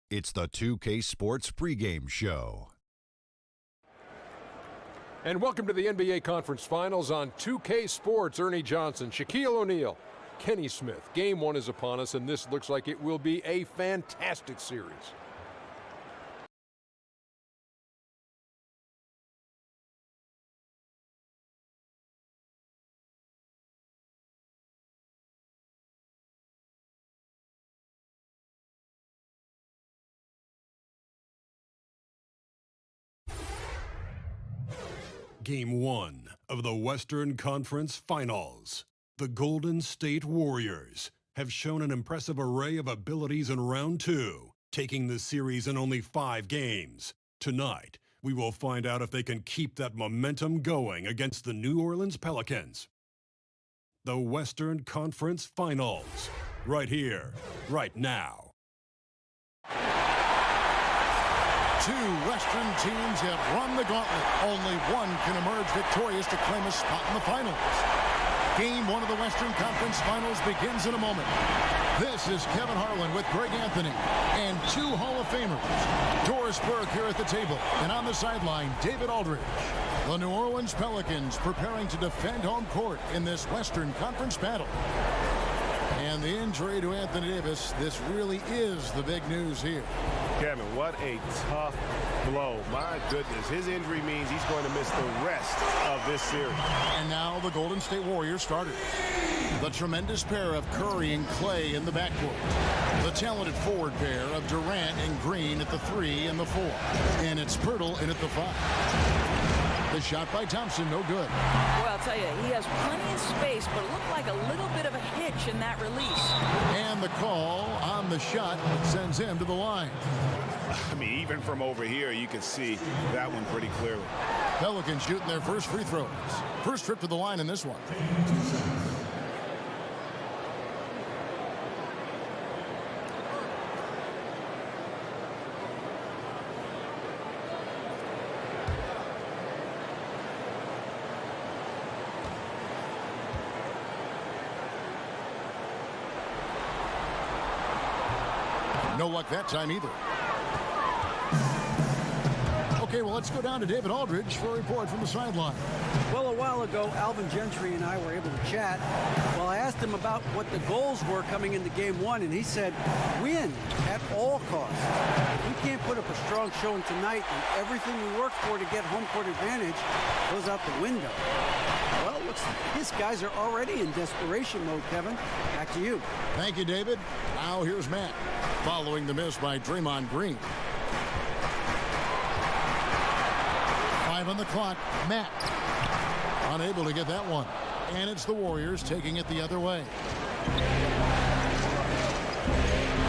It's the 2K Sports pregame show. And welcome to the NBA Conference Finals on 2K Sports. Ernie Johnson, Shaquille O'Neal, Kenny Smith. Game one is upon us, and this looks like it will be a fantastic series. Game one of the Western Conference Finals. The Golden State Warriors have shown an impressive array of abilities in round two, taking the series in only 5 games. Tonight, we will find out if they can keep that momentum going against the New Orleans Pelicans. The Western Conference Finals, right here, right now. Two Western teams have run the gauntlet. Only one can emerge victorious to claim a spot in the finals. Game one of the Western Conference Finals begins in a moment. This is Kevin Harlan with Greg Anthony and 2 Hall of Famers. Doris Burke here at the table, and on the sideline, David Aldridge. The New Orleans Pelicans preparing to defend home court in this Western Conference battle. And the injury to Anthony Davis, this really is the big news here. Kevin, what a tough blow. My goodness, his injury means he's going to miss the rest of this series. And now the Golden State Warriors starters. The tremendous pair of Curry and Clay in the backcourt. The talented forward pair of Durant and Green at the 3 and the 4. And it's Pirtle in at the 5. The shot by Thompson, no good. Well, I'll tell you, he has plenty of space, but it looked like a little bit of a hitch in that release. And the call on the shot sends him to the line. I mean, even from over here, you can see that one pretty clearly. Pelicans shooting their first free throws. First trip to the line in this one. No luck that time either. Okay, well, let's go down to David Aldridge for a report from the sideline. Well, a while ago, Alvin Gentry and I were able to chat. Well, I asked him about what the goals were coming into game one, and he said, win at all costs. If we can't put up a strong showing tonight, and everything we worked for to get home court advantage goes out the window. Well, it looks like these guys are already in desperation mode, Kevin. Back to you. Thank you, David. Now here's Matt, following the miss by Draymond Green. 5 on the clock. Matt unable to get that one. And it's the Warriors taking it the other way.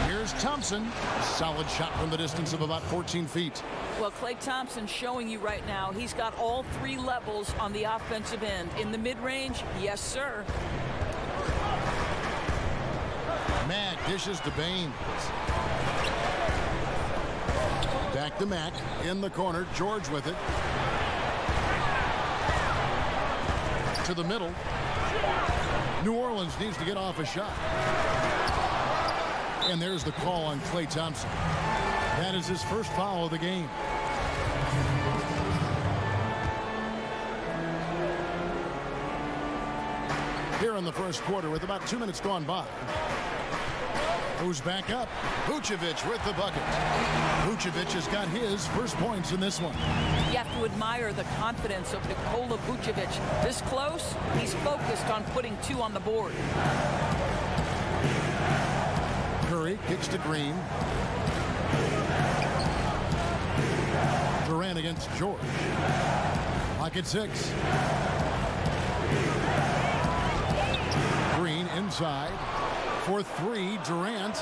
Here's Thompson. Solid shot from the distance of about 14 feet. Well, Klay Thompson showing you right now, he's got all 3 levels on the offensive end. In the mid-range, yes, sir. Mack dishes to Baines. Back to Mack in the corner. George with it. To the middle. New Orleans needs to get off a shot. And there's the call on Klay Thompson. That is his first foul of the game. Here in the first quarter with about 2 minutes gone by. Who's back up? Vucevic with the bucket. Vucevic has got his first points in this one. You have to admire the confidence of Nikola Vucevic. This close, he's focused on putting 2 on the board. Curry kicks to Green. Durant against George. Clock at 6. Green inside. For 3, Durant.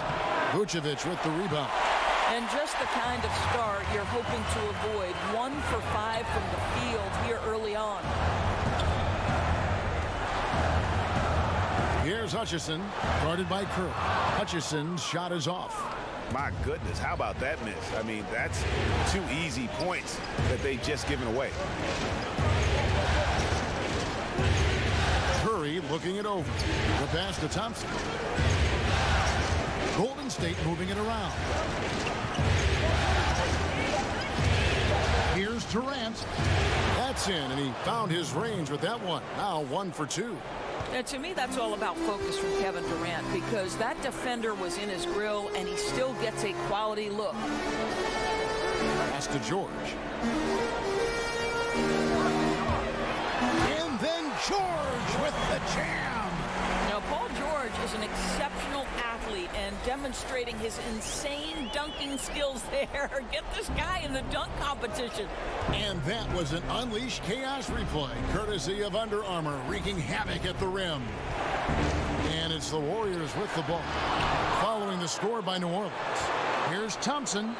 Vucevic with the rebound. And just the kind of start you're hoping to avoid. 1 for 5 from the field here early on. Here's Hutchison, guarded by Kerr. Hutchison's shot is off. My goodness, how about that miss? I mean, that's 2 easy points that they've just given away. Curry looking it over. The pass to Thompson. Golden State moving it around. Here's Durant. That's in, and he found his range with that one. Now 1 for 2. Now, to me, that's all about focus from Kevin Durant, because that defender was in his grill, and he still gets a quality look. Pass to George. And then George with the jam. Now, Paul George is an exceptional athlete and demonstrating his insane dunking skills there. Get this guy in the dunk competition. And that was an Unleashed Chaos replay, courtesy of Under Armour, wreaking havoc at the rim. And it's the Warriors with the ball, following the score by New Orleans. Here's Thompson.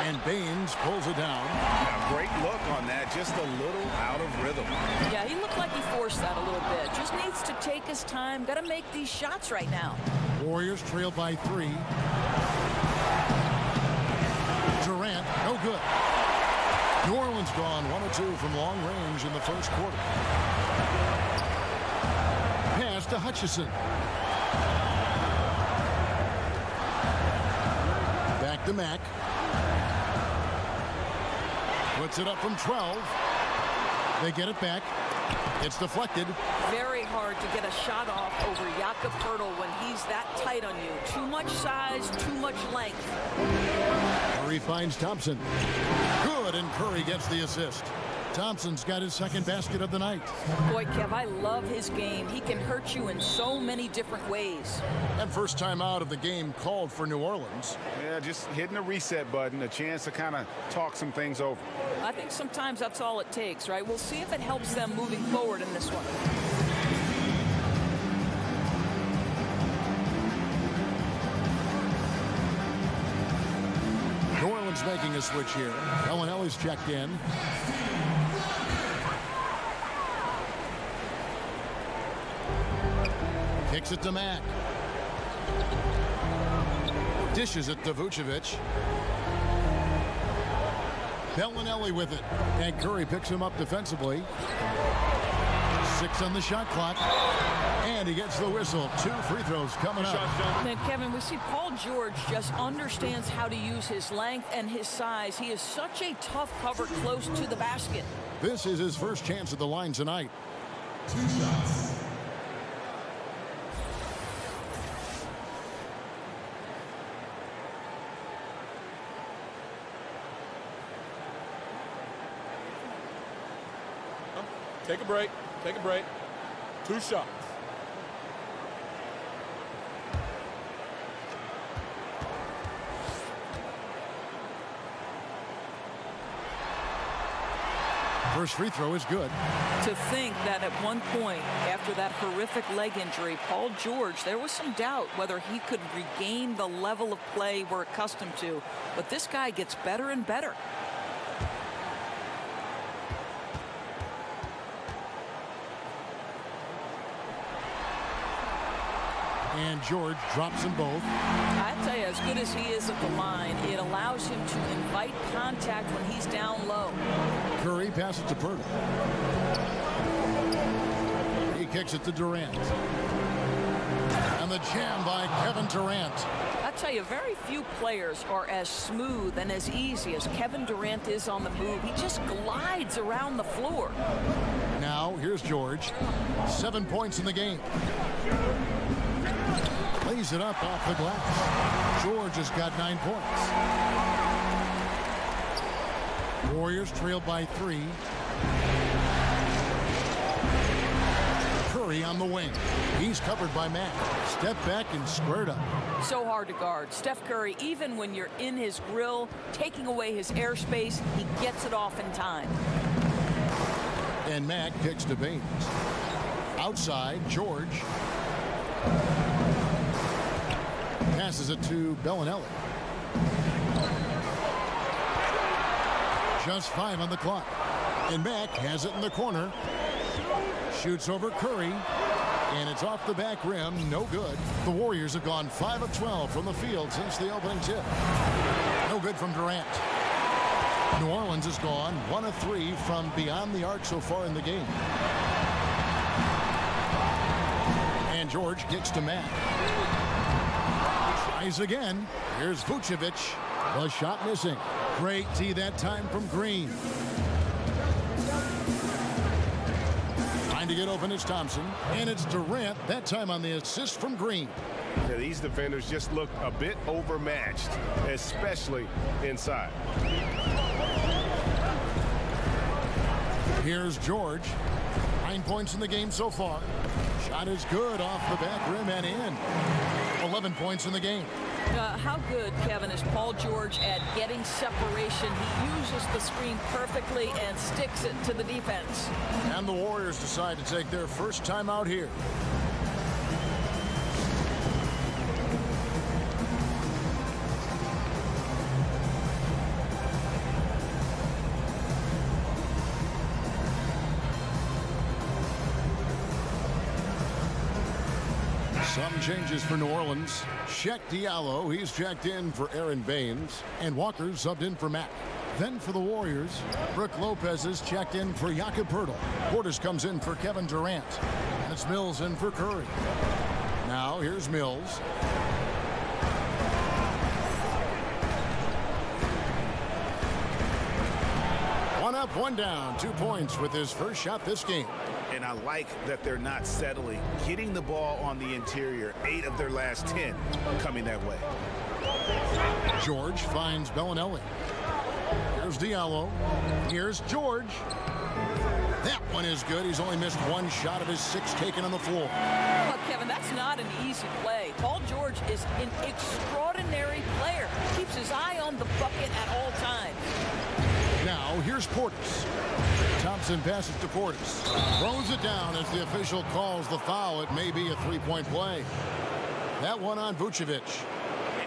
And Baines pulls it down. A great look on that, just a little out of rhythm. Yeah, he looked like he forced that a little bit. Just needs to take his time. Got to make these shots right now. Warriors trail by 3. Durant, no good. New Orleans gone 1 of 2 from long range in the first quarter. Pass to Hutchison. Back to Mack. Puts it up from 12. They get it back. It's deflected. Very hard to get a shot off over Jakob Poeltl when he's that tight on you. Too much size, too much length. Curry finds Thompson. Good, and Curry gets the assist. Thompson's got his second basket of the night. Boy, Kev, I love his game. He can hurt you in so many different ways. And first time out of the game called for New Orleans. Yeah, just hitting the reset button, a chance to kind of talk some things over. I think sometimes that's all it takes, right? We'll see if it helps them moving forward in this one. New Orleans making a switch here. Bellinelli's checked in. Kicks it to Mack. Dishes it to Vucevic. Bellinelli with it. And Curry picks him up defensively. 6 on the shot clock. And he gets the whistle. 2 free throws coming up. And Kevin, we see Paul George just understands how to use his length and his size. He is such a tough cover close to the basket. This is his first chance at the line tonight. 2 shots. Take a break. Take a break. 2 shots. First free throw is good. To think that at one point, after that horrific leg injury, Paul George, there was some doubt whether he could regain the level of play we're accustomed to. But this guy gets better and better. And George drops them both. I tell you, as good as he is at the line, it allows him to invite contact when he's down low. Curry passes to Poeltl. He kicks it to Durant. And the jam by Kevin Durant. I tell you, very few players are as smooth and as easy as Kevin Durant is on the move. He just glides around the floor. Now, here's George. 7 points in the game. Lays it up off the glass. George has got 9 points. Warriors trail by 3. Curry on the wing. He's covered by Mack. Step back and squared up. So hard to guard. Steph Curry, even when you're in his grill, taking away his airspace, he gets it off in time. And Mack kicks to Baines. Outside, George. Passes it to Bellinelli. Just 5 on the clock. And Mack has it in the corner. Shoots over Curry. And it's off the back rim. No good. The Warriors have gone 5 of 12 from the field since the opening tip. No good from Durant. New Orleans has gone 1 of 3 from beyond the arc so far in the game. And George kicks to Matt. Tries again. Here's Vucevic. The shot missing. Great tee that time from Green. Trying to get open is Thompson. And it's Durant, that time on the assist from Green. Yeah, these defenders just look a bit overmatched, especially inside. Here's George. 9 points in the game so far. Shot is good off the back rim and in. 11 points in the game. How good, Kevin, is Paul George at getting separation? He uses the screen perfectly and sticks it to the defense. And the Warriors decide to take their first time out here. Some changes for New Orleans. Sheck Diallo, he's checked in for Aaron Baines, and Walker subbed in for Mack. Then for the Warriors, Brook Lopez is checked in for Jakob Poeltl. Portis comes in for Kevin Durant, and it's Mills in for Curry. Now here's Mills. One up, one down, 2 points with his first shot this game. And I like that they're not settling, getting the ball on the interior. 8 of their last 10 coming that way. George finds Bellinelli. Here's Diallo. Here's George. That one is good. He's only missed 1 shot of his 6 taken on the floor. Look, Kevin, that's not an easy play. Paul George is an extraordinary player. Keeps his eye on the bucket at all times. Now, here's Portis. Thompson passes to Portis. Throws it down as the official calls the foul. It may be a 3-point play. That one on Vucevic.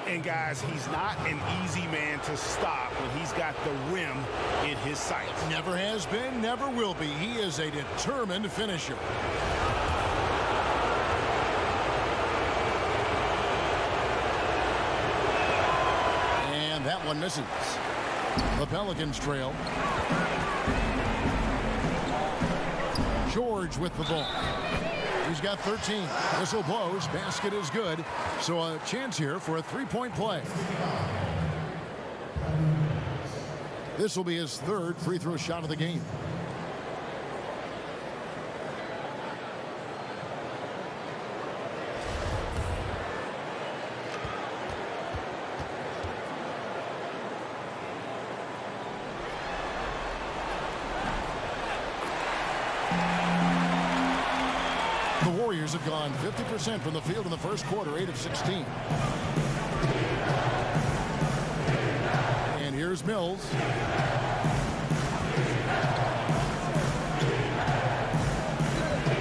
And guys, he's not an easy man to stop when he's got the rim in his sights. Never has been, never will be. He is a determined finisher. And that one misses. The Pelicans trail. George with the ball. He's got 13. Whistle blows. Basket is good. So a chance here for a 3-point play. This will be his 3rd free throw shot of the game. The Warriors have gone 50% from the field in the first quarter, 8 of 16. And here's Mills.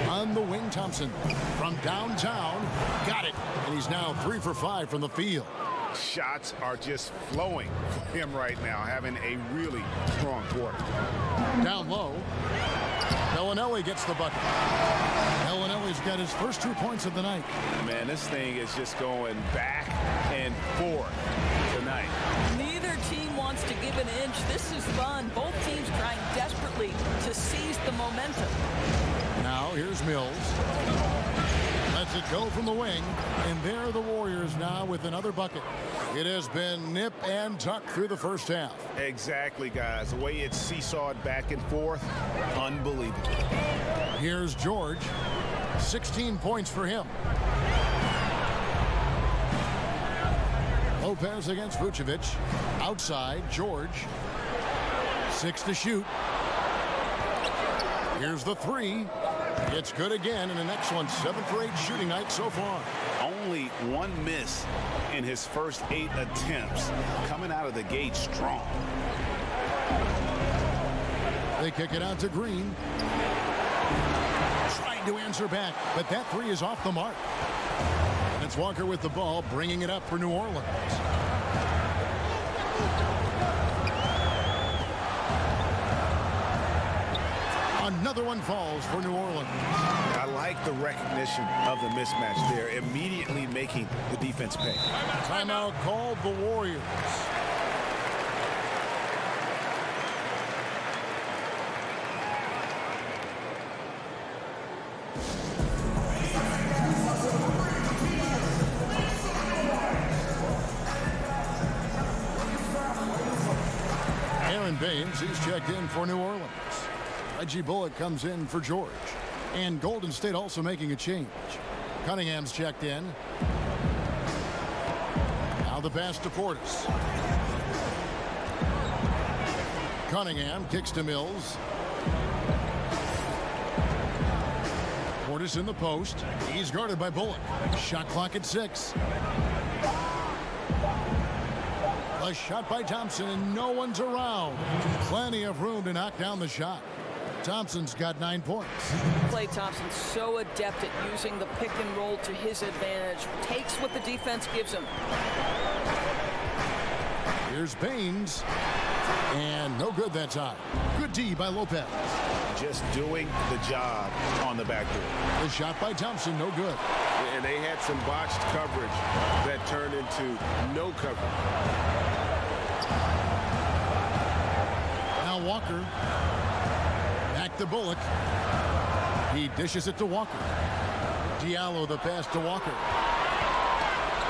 On the wing, Thompson. From downtown, got it. And he's now 3 for 5 from the field. Shots are just flowing for him right now, having a really strong quarter. Down low. Bellinelli gets the bucket. Bellinelli's got his first 2 points of the night. Man, this thing is just going back and forth tonight. Neither team wants to give an inch. This is fun. Both teams trying desperately to seize the momentum. Now here's Mills. Lets it go from the wing. And there are the Warriors now with another bucket. It has been nip and tuck through the first half. Exactly, guys. The way it's seesawed back and forth, unbelievable. Here's George. 16 points for him. Lopez against Vucevic. Outside, George. 6 to shoot. Here's the 3. It's good again, and the next one, 7 for 8 shooting night so far. Only 1 miss in his first 8 attempts. Coming out of the gate strong. They kick it out to Green. Trying to answer back, but that 3 is off the mark. And it's Walker with the ball, bringing it up for New Orleans. Another Another one falls for New Orleans. I like the recognition of the mismatch there, immediately making the defense pay. Timeout called the Warriors. Baines, he's checked in for New Orleans. Reggie Bullock comes in for George. And Golden State also making a change. Cunningham's checked in. Now the pass to Portis. Cunningham kicks to Mills. Portis in the post. He's guarded by Bullock. Shot clock at 6. A shot by Thompson, and no one's around. Plenty of room to knock down the shot. Thompson's got 9 points. Klay Thompson so adept at using the pick and roll to his advantage. Takes what the defense gives him. Here's Baines. And no good that time. Good D by Lopez. Just doing the job on the backdoor. The shot by Thompson, no good. And they had some botched coverage that turned into no coverage. Now Walker. Back to Bullock. He dishes it to Walker. Diallo the pass to Walker.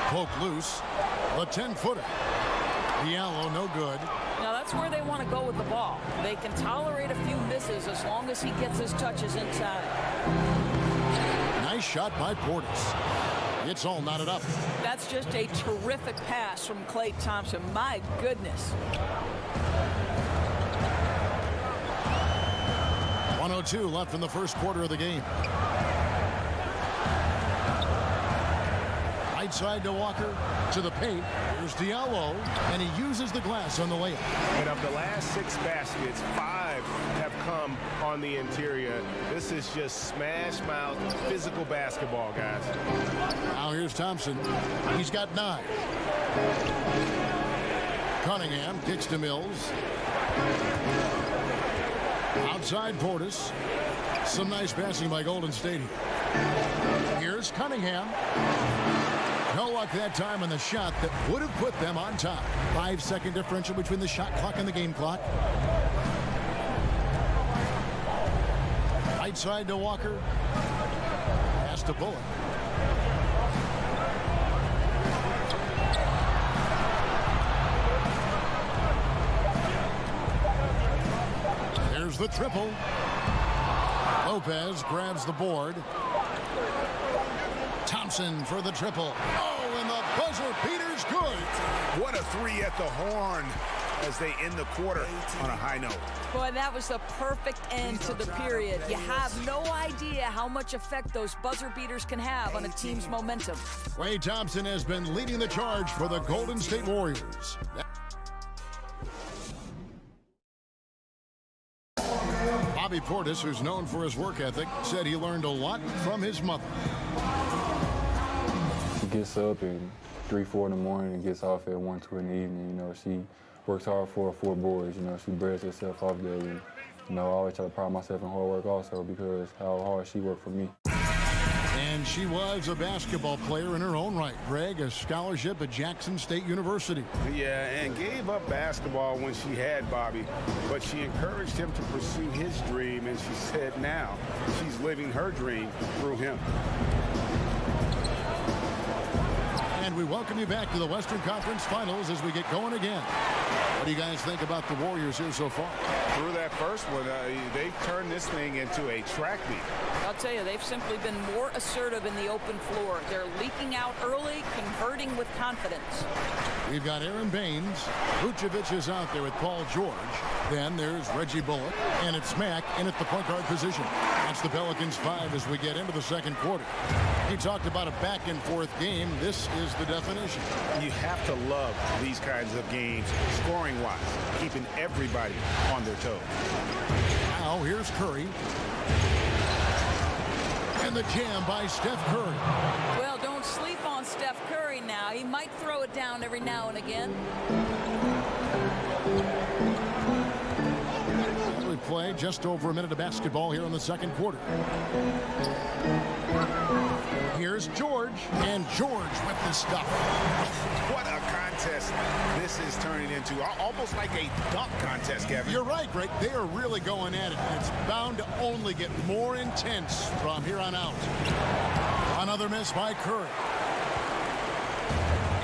Poke loose. A 10-footer. Diallo no good. Now that's where they want to go with the ball. They can tolerate a few misses as long as he gets his touches inside. Nice shot by Portis. It's all knotted up. That's just a terrific pass from Klay Thompson. My goodness. 1:02 left in the first quarter of the game. Right side to Walker, to the paint. Here's Diallo, and he uses the glass on the layup. And of the last 6 baskets, 5 have come on the interior. This is just smash mouth physical basketball, guys. Now here's Thompson. He's got 9. Cunningham kicks to Mills. Outside Portis. Some nice passing by Golden State. Here's Cunningham. No luck that time on the shot that would have put them on top. 5-second differential between the shot clock and the game clock. Right side to Walker. Pass to Bullock. There's the triple. Lopez grabs the board. Thompson for the triple. Oh, and the buzzer beater's good. What a 3 at the horn as they end the quarter on a high note. Boy, that was the perfect end to the period. You have no idea how much effect those buzzer beaters can have on a team's momentum. Klay Thompson has been leading the charge for the Golden State Warriors. Bobby Portis, who's known for his work ethic, said he learned a lot from his mother. She gets up at 3, 4 in the morning and gets off at 1, 2 in the evening. You know, she works hard for her 4 boys. You know, she breaks herself off daily. You know, I always try to pride myself in hard work also because how hard she worked for me. And she was a basketball player in her own right. Greg, a scholarship at Jackson State University. Yeah, and gave up basketball when she had Bobby, but she encouraged him to pursue his dream, and she said now she's living her dream through him. And we welcome you back to the Western Conference Finals as we get going again. What do you guys think about the Warriors here so far? Through that first one, they've turned this thing into a track meet. I'll tell you, they've simply been more assertive in the open floor. They're leaking out early, converting with confidence. We've got Aaron Baines. Vucevic is out there with Paul George. Then there's Reggie Bullock. And it's Mack in at the point guard position. That's the Pelicans 5 as we get into the second quarter. He talked about a back-and-forth game. This is the definition. You have to love these kinds of games, scoring-wise, keeping everybody on their toes. Now here's Curry. And the jam by Steph Curry. Well, don't sleep on Steph Curry now. He might throw it down every now and again. We play. Just over a minute of basketball here in the second quarter. Here's George, and George with the stuff. What a contest this is turning into. Almost like a dunk contest, Kevin. You're right, Greg. They are really going at it. It's bound to only get more intense from here on out. Another miss by Curry.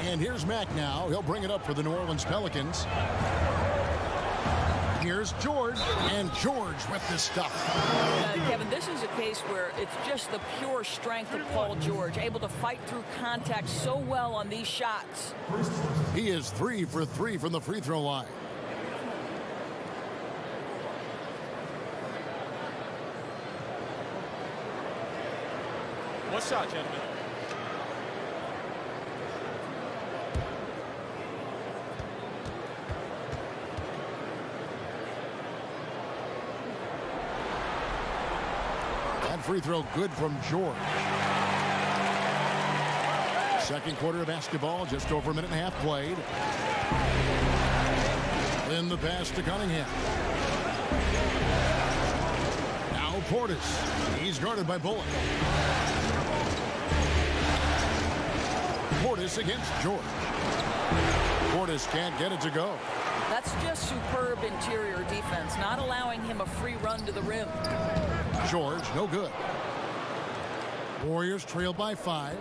And here's Mack now. He'll bring it up for the New Orleans Pelicans. Here's George, and George with the stuff. Kevin, this is a case where it's just the pure strength of Paul George, able to fight through contact so well on these shots. He is 3 for 3 from the free throw line. One shot, gentlemen. That free throw good from George. Second quarter of basketball, just over a minute and a half played. Then the pass to Cunningham. Now Portis. He's guarded by Bullock. Portis against George. Portis can't get it to go. That's just superb interior defense, not allowing him a free run to the rim. George, no good. Warriors trail by 5.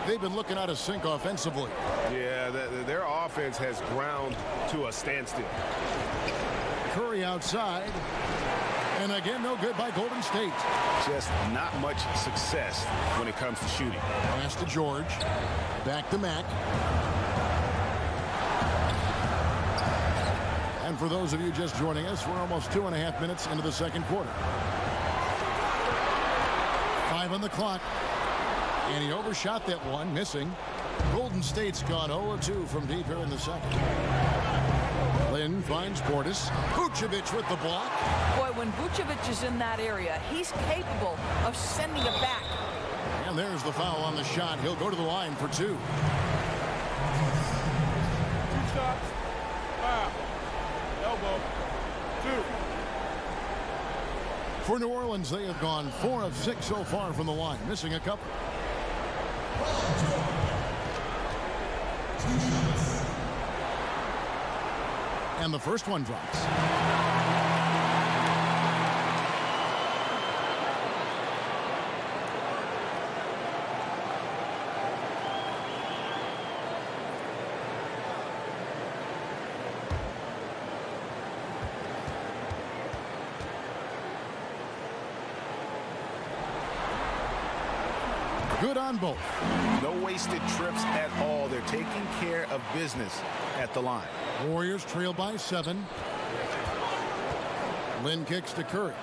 They've been looking out of sync offensively. Yeah, their offense has ground to a standstill. Curry outside. And again, no good by Golden State. Just not much success when it comes to shooting. Pass to George. Back to Mack. And for those of you just joining us, we're almost 2.5 minutes into the second quarter. 5 on the clock. And he overshot that one, missing. Golden State's gone 0-2 from deep here in the second. Lynn finds Portis. Vucevic with the block. Boy, when Vucevic is in that area, he's capable of sending it back. And there's the foul on the shot. He'll go to the line for 2. 2 shots. Foul. Elbow. 2. For New Orleans, they have gone 4 of 6 so far from the line, missing a couple. And the first one drops. Good on both. No wasted trips at all. They're taking care of business at the line. Warriors trail by 7. Lynn kicks to Curry.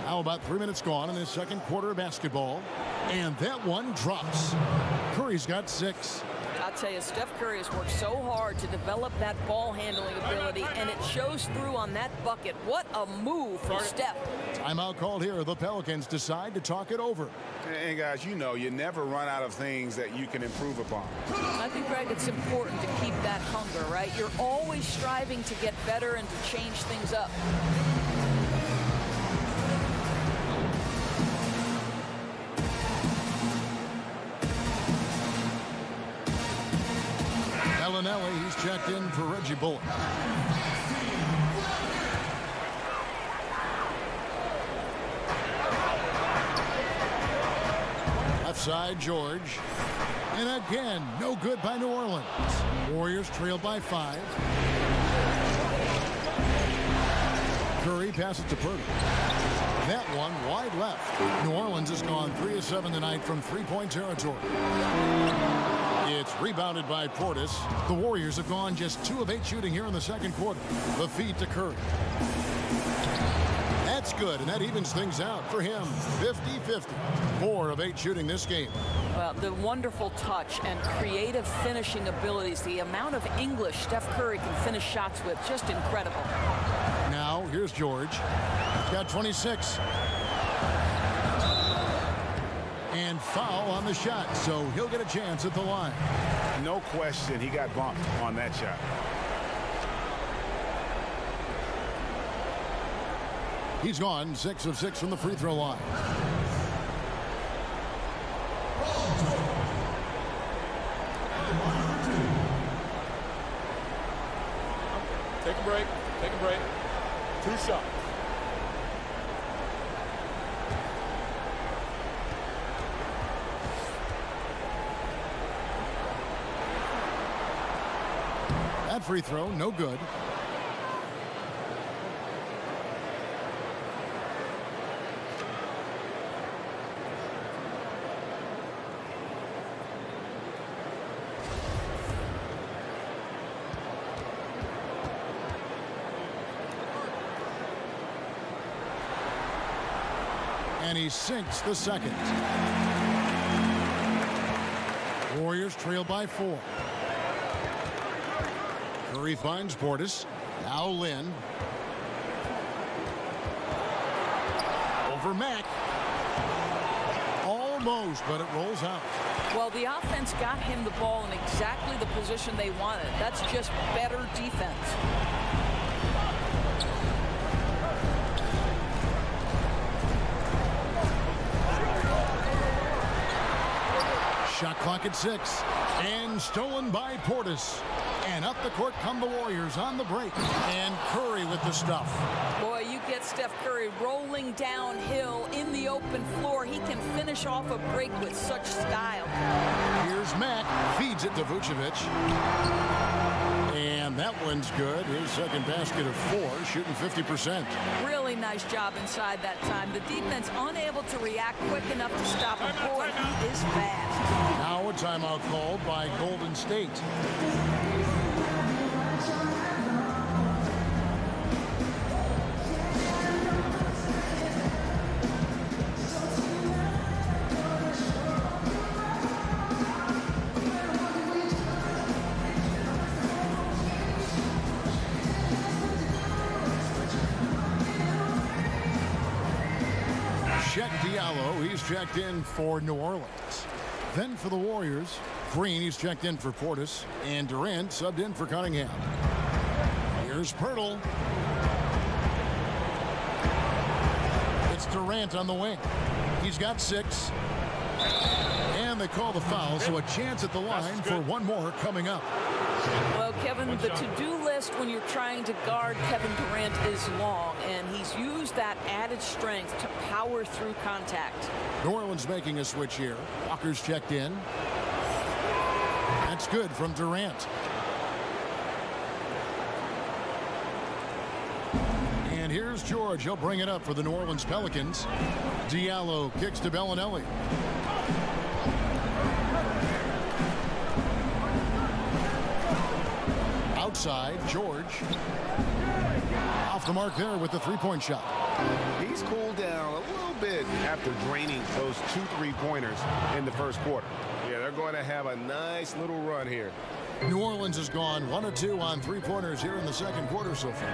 Now about 3 minutes gone in this second quarter of basketball. And that one drops. Curry's got 6. I'll tell you, Steph Curry has worked so hard to develop that ball handling ability, and it shows through on that bucket. What a move from Steph. Timeout called here. The Pelicans decide to talk it over. And guys, you know, you never run out of things that you can improve upon. I think, Greg, it's important to keep that hunger, right? You're always striving to get better and to change things up. Bellinelli, he's checked in for Reggie Bullock. Left side, George. And again, no good by New Orleans. Warriors trail by 5. Curry passes to Purdy. That one wide left. New Orleans has gone 3 of 7 tonight from three-point territory. It's rebounded by Portis. The Warriors have gone just 2 of 8 shooting here in the second quarter. The feed to Curry. That's good, and that evens things out for him. 50-50. 4 of 8 shooting this game. Well, the wonderful touch and creative finishing abilities, the amount of English Steph Curry can finish shots with, just incredible. Now, here's George. He's got 26. And foul on the shot, so he'll get a chance at the line. No question, he got bumped on that shot. He's gone 6 of 6 from the free throw line. Take a break. Take a break. 2 shots. That free throw, no good. And he sinks the second. Warriors trail by 4. Curry finds Portis. Now Lynn. Over Mack. Almost, but it rolls out. Well, the offense got him the ball in exactly the position they wanted. That's just better defense. Shot clock at 6. And stolen by Portis. And up the court come the Warriors on the break. And Curry with the stuff. Boy, you get Steph Curry rolling downhill in the open floor. He can finish off a break with such style. Here's Mack. Feeds it to Vucevic. And that one's good. His second basket of 4, shooting 50%. Really nice job inside that time. The defense unable to react quick enough to stop him. Boy, he is fast. Now a timeout called by Golden State. He's checked in for New Orleans. Then for the Warriors, Green, he's checked in for Portis, and Durant subbed in for Cunningham. Here's Pirtle. It's Durant on the wing. He's got 6. And they call the foul, so a chance at the line for one more coming up. Well, Kevin, the to-do list when you're trying to guard Kevin Durant is long, and he's used that added strength to power through contact. New Orleans making a switch here. Walker's checked in. That's good from Durant. And here's George. He'll bring it up for the New Orleans Pelicans. Diallo kicks to Bellinelli. Outside, George. Off the mark there with the three-point shot. He's cooled down a little bit after draining those 2 3-pointers in the first quarter. Yeah, they're going to have a nice little run here. New Orleans has gone 1 of 2 on 3-pointers here in the second quarter so far.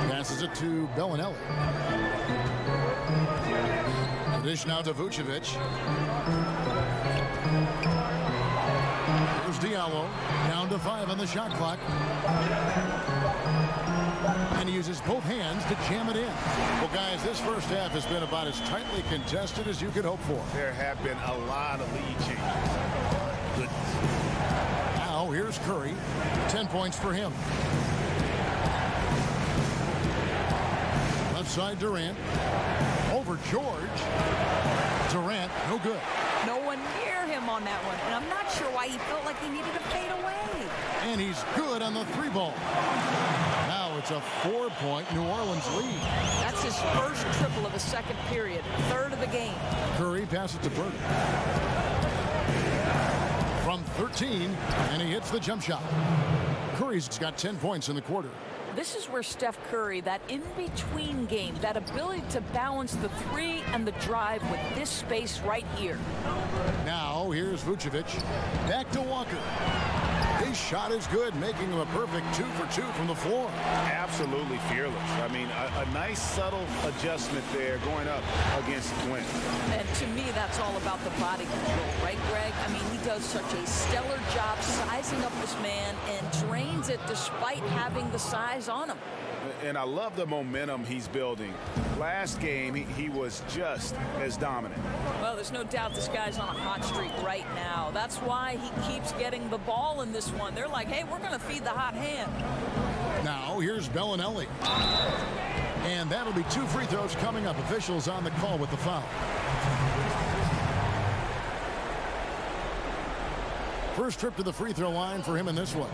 Passes it to Bellinelli. The dish now to Vucevic. Here's Diallo, down to 5 on the shot clock. And he uses both hands to jam it in. Well, guys, this first half has been about as tightly contested as you could hope for. There have been a lot of lead changes. Goodness. Now, here's Curry. 10 points for him. Left side, Durant. Over George. Durant, no good. No one near him on that one, and I'm not sure why he felt like he needed to fade away. And he's good on the 3-ball. Now it's a 4-point New Orleans lead. That's his first triple of the second period, third of the game. Curry passes to Burton. From 13, and he hits the jump shot. Curry's got 10 points in the quarter. This is where Steph Curry, that in-between game, that ability to balance the 3 and the drive with this space right here. Now, here's Vucevic. Back to Walker. His shot is good, making him a perfect 2 for 2 from the floor. Absolutely fearless. I mean, a nice subtle adjustment there going up against Glenn. And to me, that's all about the body control, right, Greg? I mean, he does does such a stellar job sizing up this man and drains it despite having the size on him. And I love the momentum he's building. Last game, he was just as dominant. Well, there's no doubt this guy's on a hot streak right now. That's why he keeps getting the ball in this one. They're like, hey, we're going to feed the hot hand. Now here's Bellinelli. And that'll be 2 free throws coming up. Officials on the call with the foul. First trip to the free throw line for him in this one.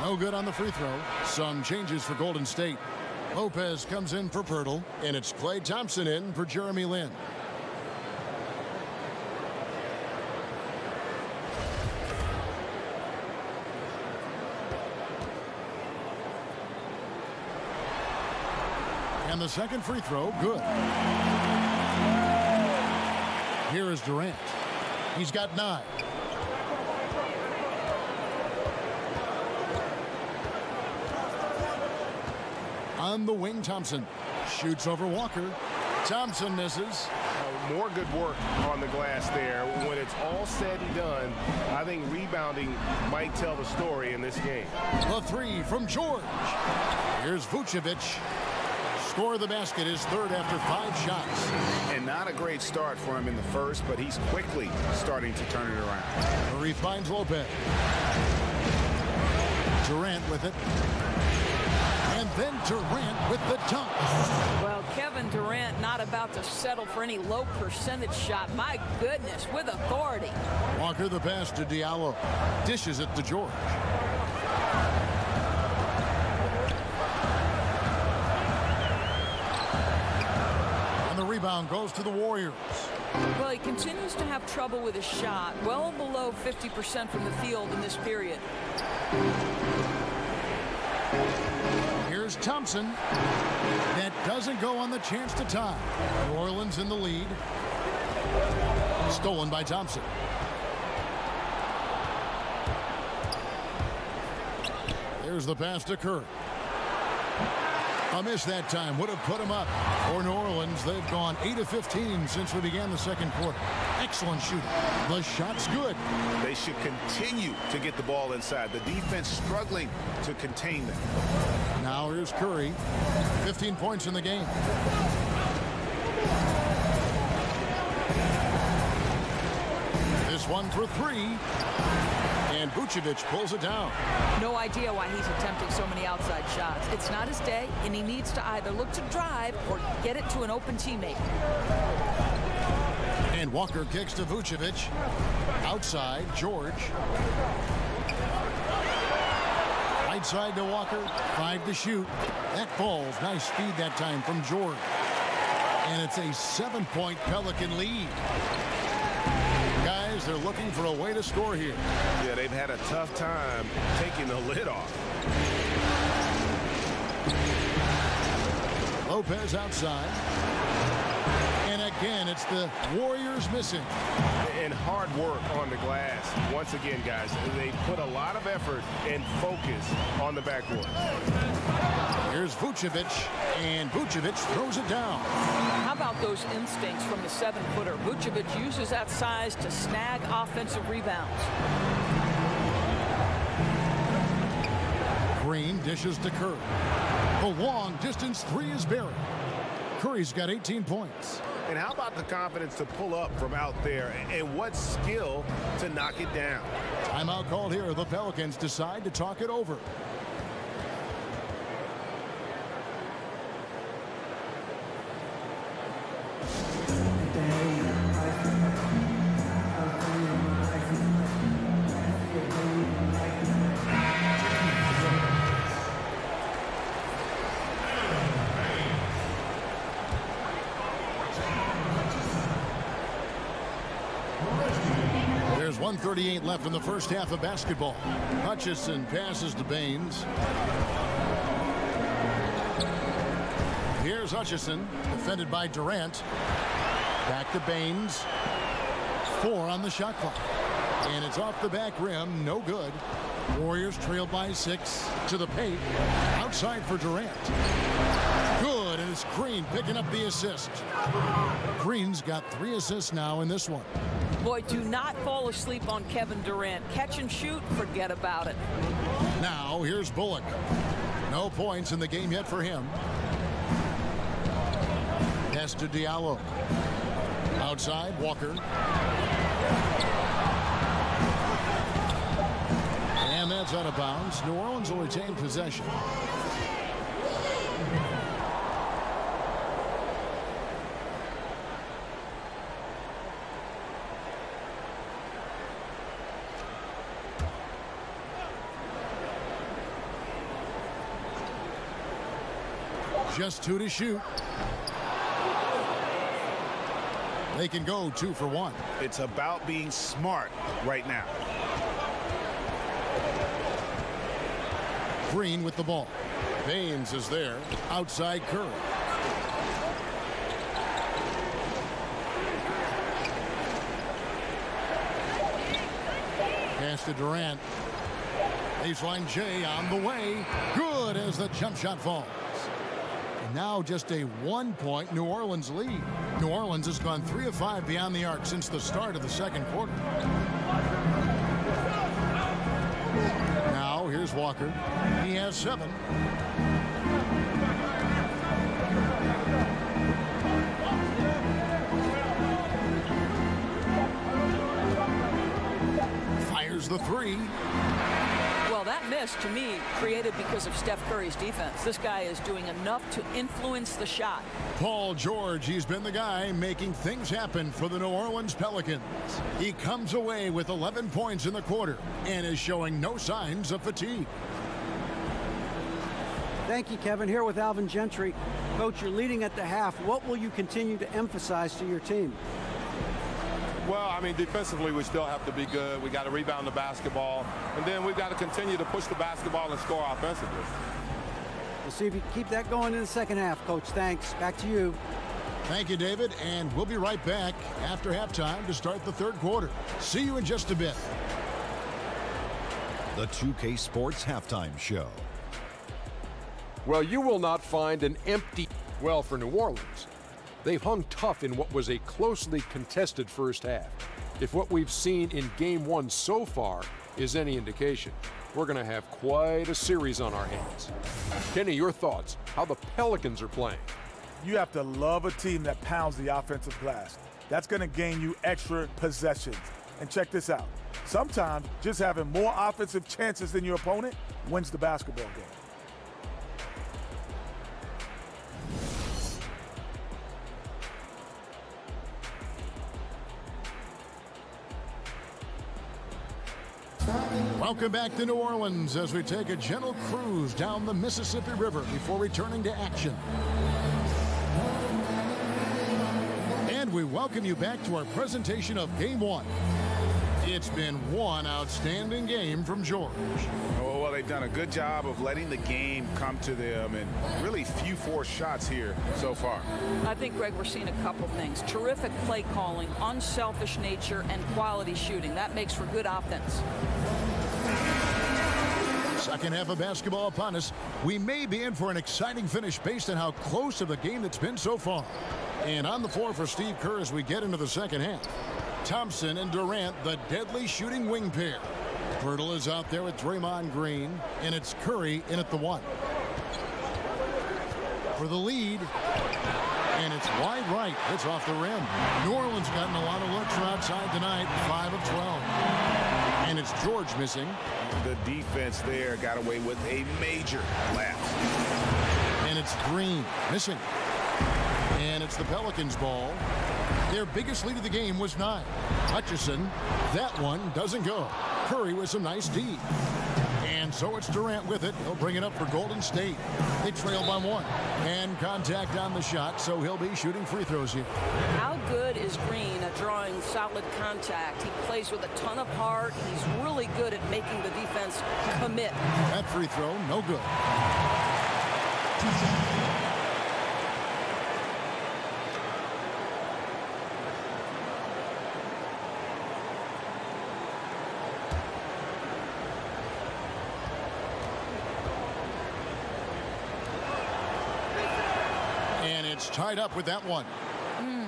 No good on the free throw. Some changes for Golden State. Lopez comes in for Pirtle, and it's Klay Thompson in for Jeremy Lin. And the second free throw, good. Here is Durant. He's got 9. On the wing, Thompson shoots over Walker. Thompson misses. More good work on the glass there. When it's all said and done, I think rebounding might tell the story in this game. The 3 from George. Here's Vucevic. Score the basket, his 3rd after 5 shots. And not a great start for him in the first, but he's quickly starting to turn it around. Murray finds Lopez. Durant with it. And then Durant with the dunk. Well, Kevin Durant not about to settle for any low percentage shot. My goodness, with authority. Walker the pass to Diallo. Dishes it to George. And the rebound goes to the Warriors. Well, he continues to have trouble with his shot. Well below 50% from the field in this period. Here's Thompson. That doesn't go on the chance to tie. New Orleans in the lead. Stolen by Thompson. There's the pass to Curry. A miss that time would have put him up. For New Orleans, they've gone 8 of 15 since we began the second quarter. Excellent shooting. The shot's good. They should continue to get the ball inside. The defense struggling to contain them. Now here's Curry. 15 points in the game. This one for 3. And Vucevic pulls it down. No idea why he's attempting so many outside shots. It's not his day, and he needs to either look to drive or get it to an open teammate. And Walker kicks to Vucevic. Outside, George. Right side to Walker. 5 to shoot. That falls. Nice speed that time from George. And it's a 7-point Pelican lead. Guys, they're looking for a way to score here. Yeah, they've had a tough time taking the lid off. Lopez outside. And again, it's the Warriors missing. And hard work on the glass. Once again, guys, they put a lot of effort and focus on the backboard. Here's Vucevic, and Vucevic throws it down. How about those instincts from the 7-footer? Vucevic uses that size to snag offensive rebounds. Green dishes to Curry. The long distance 3 is buried. Curry's got 18 points. And how about the confidence to pull up from out there, and what skill to knock it down? Timeout called here. The Pelicans decide to talk it over. There's 1:38 left in the first half of basketball. Hutchison passes to Baines. Here's Hutchison, defended by Durant. Back to Baines. 4 on the shot clock. And it's off the back rim, no good. Warriors trail by 6 to the paint. Outside for Durant. Good, and it's Green picking up the assist. Green's got 3 assists now in this one. Boy, do not fall asleep on Kevin Durant. Catch and shoot, forget about it. Now, here's Bullock. No points in the game yet for him. Pass to Diallo. Outside, Walker. And that's out of bounds. New Orleans will retain possession. Just 2 to shoot. They can go 2 for 1. It's about being smart right now. Green with the ball. Baines is there. Outside Curry. Pass to Durant. Baseline J on the way. Good as the jump shot falls. Now just a 1-point New Orleans lead. New Orleans has gone 3 of 5 beyond the arc since the start of the second quarter. Now here's Walker. He has 7. Fires the 3. Well, that miss, to me, created because of Steph Curry's defense. This guy is doing enough to influence the shot. Paul George, he's been the guy making things happen for the New Orleans Pelicans. He comes away with 11 points in the quarter and is showing no signs of fatigue. Thank you, Kevin. Here with Alvin Gentry. Coach, you're leading at the half. What will you continue to emphasize to your team? Well, I mean, defensively, we still have to be good. We got to rebound the basketball. And then we've got to continue to push the basketball and score offensively. We'll see if you can keep that going in the second half, Coach. Thanks. Back to you. Thank you, David. And we'll be right back after halftime to start the third quarter. See you in just a bit. The 2K Sports Halftime Show. Well, you will not find an empty well for New Orleans. They've hung tough in what was a closely contested first half. If what we've seen in Game 1 so far is any indication, we're going to have quite a series on our hands. Kenny, your thoughts, how the Pelicans are playing? You have to love a team that pounds the offensive glass. That's going to gain you extra possessions. And check this out. Sometimes just having more offensive chances than your opponent wins the basketball game. Welcome back to New Orleans as we take a gentle cruise down the Mississippi River before returning to action. And we welcome you back to our presentation of Game 1. It's been one outstanding game from George. Oh, well, they've done a good job of letting the game come to them, and really few forced shots here so far. I think, Greg, we're seeing a couple things. Terrific play calling, unselfish nature, and quality shooting. That makes for good offense. Second half of basketball upon us. We may be in for an exciting finish based on how close of the game that's been so far. And on the floor for Steve Kerr as we get into the second half. Thompson and Durant, the deadly shooting wing pair. Pirtle is out there with Draymond Green, and it's Curry in at the 1. For the lead, and it's wide right. It's off the rim. New Orleans gotten a lot of looks from outside tonight, 5 of 12. And it's George missing. The defense there got away with a major lapse. And it's Green missing. And it's the Pelicans' ball. Their biggest lead of the game was 9. Hutchison, that one doesn't go. Curry with some nice D. And so it's Durant with it. He'll bring it up for Golden State. They trail by 1. And contact on the shot, so he'll be shooting free throws here. How good is Green at drawing solid contact? He plays with a ton of heart. He's really good at making the defense commit. That free throw, no good. it's tied up with that one.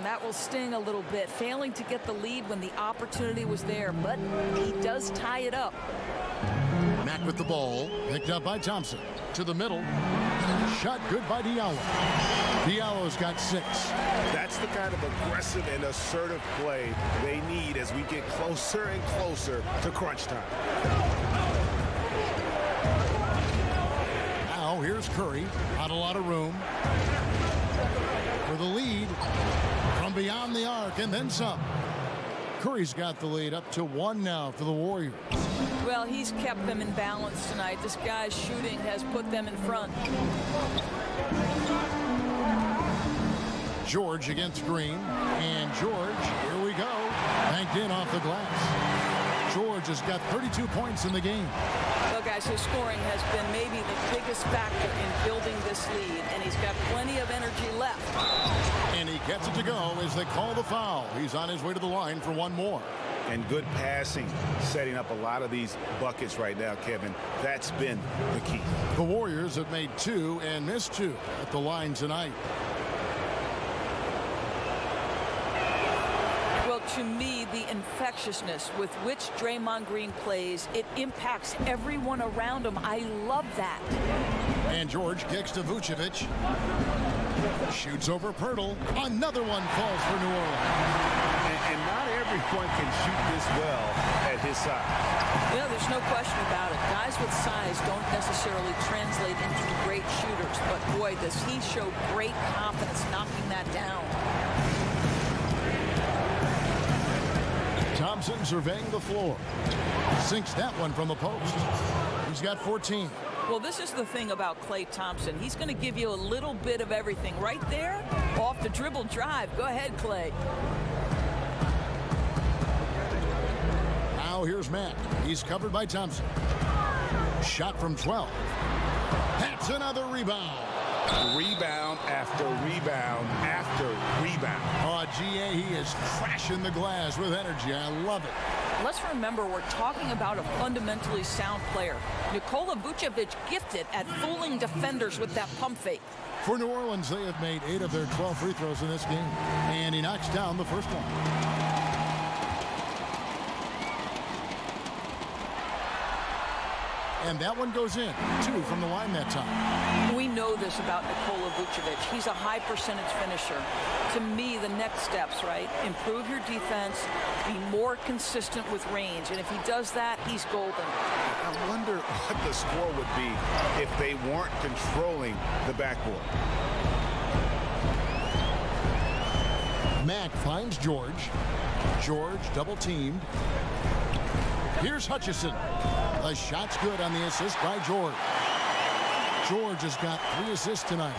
That will sting a little bit, failing to get the lead when the opportunity was there, but he does tie it up. Mack with the ball, picked up by Thompson. To the middle. Shot good by Diallo. Diallo's got 6. That's the kind of aggressive and assertive play they need as we get closer and closer to crunch time. Now here's Curry. Not a lot of room. For the lead from beyond the arc and then some. Curry's got the lead up to 1 now for the Warriors. Well, he's kept them in balance tonight. This guy's shooting has put them in front. George against Green. And George, here we go. Banked in off the glass. George has got 32 points in the game. Well, guys, his scoring has been maybe the biggest factor in building this lead, and he's got plenty of energy left. And he gets it to go as they call the foul. He's on his way to the line for one more. And good passing, setting up a lot of these buckets right now, Kevin. That's been the key. The Warriors have made 2 and missed 2 at the line tonight. Well, to me, the infectiousness with which Draymond Green plays, it impacts everyone around him. I love that. And George kicks to Vucevic. Shoots over Pirtle. Another one falls for New Orleans. And not everyone can shoot this well at his size. Yeah, there's no question about it. Guys with size don't necessarily translate into great shooters, but boy, does he show great confidence knocking that down. Thompson surveying the floor. Sinks that one from the post. He's got 14. Well, this is the thing about Klay Thompson. He's going to give you a little bit of everything. Right there, off the dribble drive. Go ahead, Klay. Now here's Mack. He's covered by Thompson. Shot from 12. That's another rebound. Rebound after rebound after rebound. Oh, GA, he is crashing the glass with energy. I love it. Let's remember, we're talking about a fundamentally sound player. Nikola Vucevic gifted at fooling defenders with that pump fake. For New Orleans, they have made 8 of their 12 free throws in this game. And he knocks down the first one. And that one goes in. 2 from the line that time. We know this about Nikola Vucevic. He's a high percentage finisher. To me, the next steps, right? Improve your defense, be more consistent with range. And if he does that, he's golden. I wonder what the score would be if they weren't controlling the backboard. Mack finds George. George double teamed. Here's Hutchison. The shot's good on the assist by George. George has got 3 assists tonight.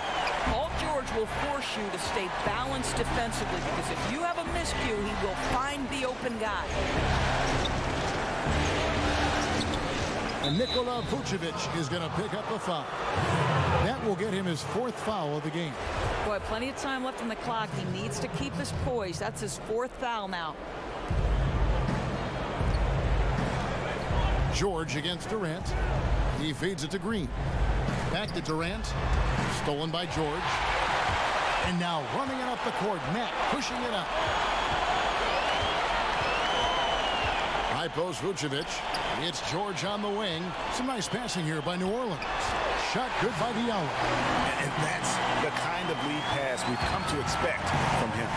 Paul George will force you to stay balanced defensively, because if you have a miscue, he will find the open guy. And Nikola Vucevic is going to pick up a foul. That will get him his 4th foul of the game. Boy, plenty of time left on the clock. He needs to keep his poise. That's his 4th foul now. George against Durant. He feeds it to Green. Back to Durant. Stolen by George. And now running it up the court. Mack pushing it up. High post Vucevic. It's George on the wing. Some nice passing here by New Orleans. Shot good by Diallo. And that's the kind of lead pass we've come to expect from him.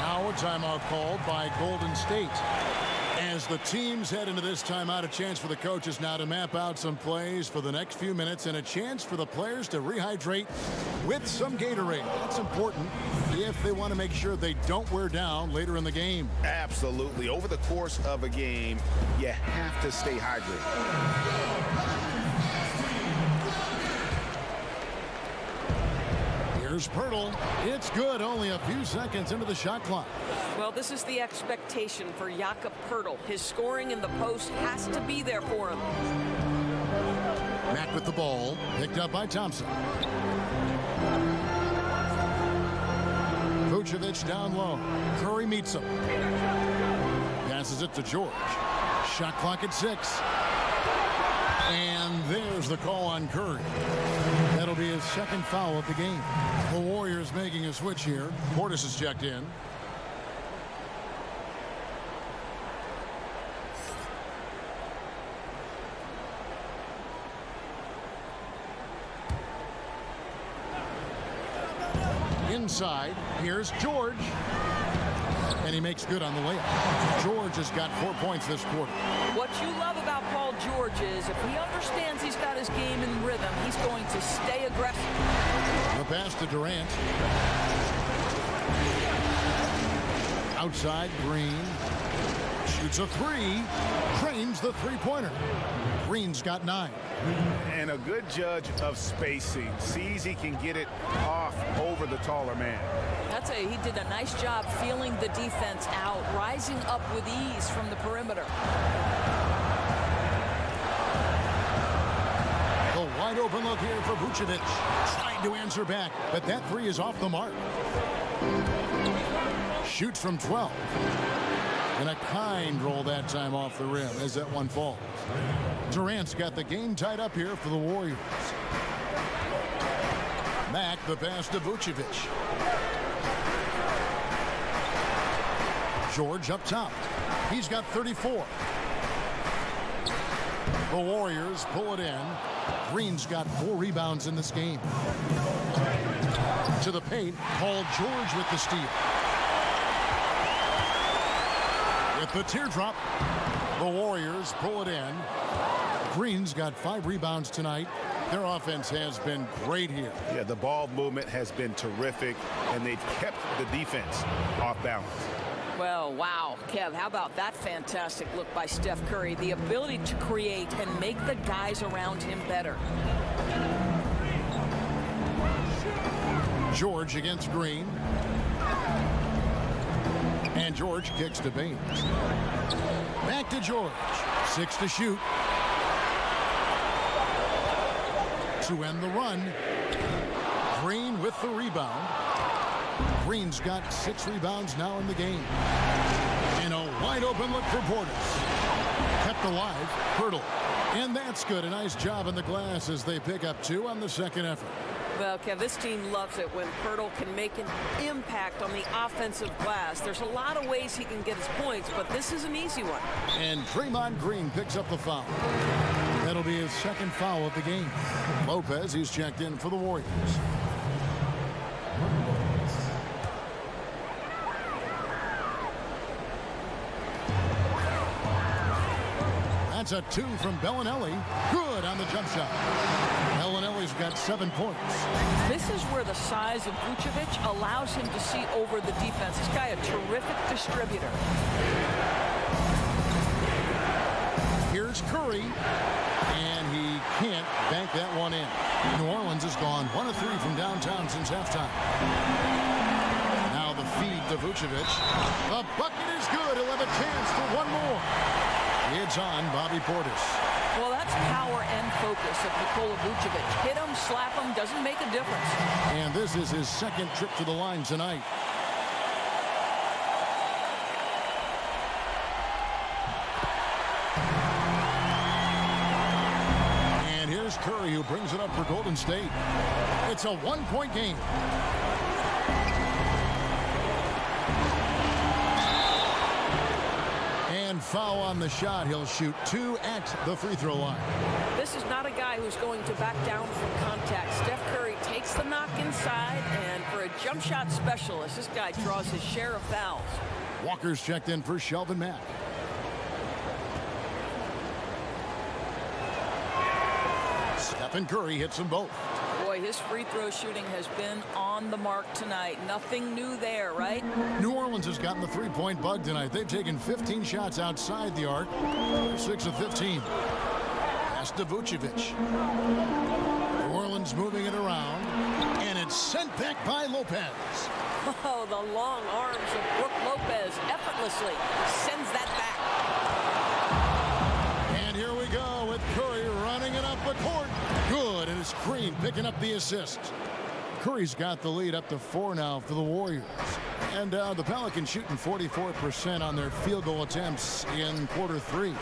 Now a timeout called by Golden State. As the teams head into this timeout, a chance for the coaches now to map out some plays for the next few minutes and a chance for the players to rehydrate with some Gatorade. That's important if they want to make sure they don't wear down later in the game. Absolutely. Over the course of a game, you have to stay hydrated. Here's Pirtle. It's good. Only a few seconds into the shot clock. Well, this is the expectation for Jakob Pirtle. His scoring in the post has to be there for him. Mack with the ball. Picked up by Thompson. Vucevic down low. Curry meets him. Passes it to George. Shot clock at 6. And there's the call on Curry. That'll be his second foul of the game. The Warriors making a switch here. Portis is checked in. Inside, here's George. And he makes good on the layup. George has got 4 points this quarter. What you love about Paul George is if he understands he's got his game in rhythm, he's going to stay aggressive. The pass to Durant. Outside, Green. Shoots a three. Drains the three-pointer. Green's got 9. And a good judge of spacing. Sees he can get it off over the taller man. He did a nice job feeling the defense out, rising up with ease from the perimeter. The wide open look here for Vucevic. Trying to answer back, but that three is off the mark. Shoots from 12. And a kind roll that time off the rim as that one falls. Durant's got the game tied up here for the Warriors. Mack, the pass to Vucevic. George up top. He's got 34. The Warriors pull it in. Green's got 4 rebounds in this game. To the paint, Paul George with the steal. With the teardrop, the Warriors pull it in. Green's got 5 rebounds tonight. Their offense has been great here. Yeah, the ball movement has been terrific, and they've kept the defense off balance. Well, wow, Kev, how about that fantastic look by Steph Curry? The ability to create and make the guys around him better. George against Green. And George kicks to Baines. Back to George. 6 to shoot. To end the run. Green with the rebound. Green's got 6 rebounds now in the game. And a wide open look for Portis. Kept alive. Hurdle. And that's good. A nice job in the glass as they pick up 2 on the second effort. Well, Kev, this team loves it when Pirtle can make an impact on the offensive glass. There's a lot of ways he can get his points, but this is an easy one. And Draymond Green picks up the foul. That'll be his second foul of the game. Lopez, he's checked in for the Warriors. That's a 2 from Bellinelli. Good on the jump shot. Bellinelli's got 7 points. This is where the size of Vucevic allows him to see over the defense. This guy, a terrific distributor. Here's Curry. And he can't bank that one in. New Orleans has gone 1 of 3 from downtown since halftime. Now the feed to Vucevic. The bucket is good. He'll have a chance for one more. It's on Bobby Portis. Well, that's power and focus of Nikola Vucevic. Hit him, slap him, doesn't make a difference. And this is his second trip to the line tonight. And here's Curry, who brings it up for Golden State. It's a 1-point game. And foul on the shot. He'll shoot 2 at the free throw line. This is not a guy who's going to back down from contact. Steph Curry takes the knock inside, and for a jump shot specialist, this guy draws his share of fouls. Walker's checked in for Shelvin Mack. Stephen Curry hits them both. Boy, his free throw shooting has been on the mark tonight. Nothing new there, right? New Orleans has gotten the three-point bug tonight. They've taken 15 shots outside the arc. 6 of 15. Pass to Vucevic. New Orleans moving it around. And it's sent back by Lopez. Oh, the long arms of Brook Lopez effortlessly sends that back. And here we go with Curry running it up the court. Good, and it's Green picking up the assist. Curry's got the lead up to 4 now for the Warriors. And the Pelicans shooting 44% on their field goal attempts in quarter 3.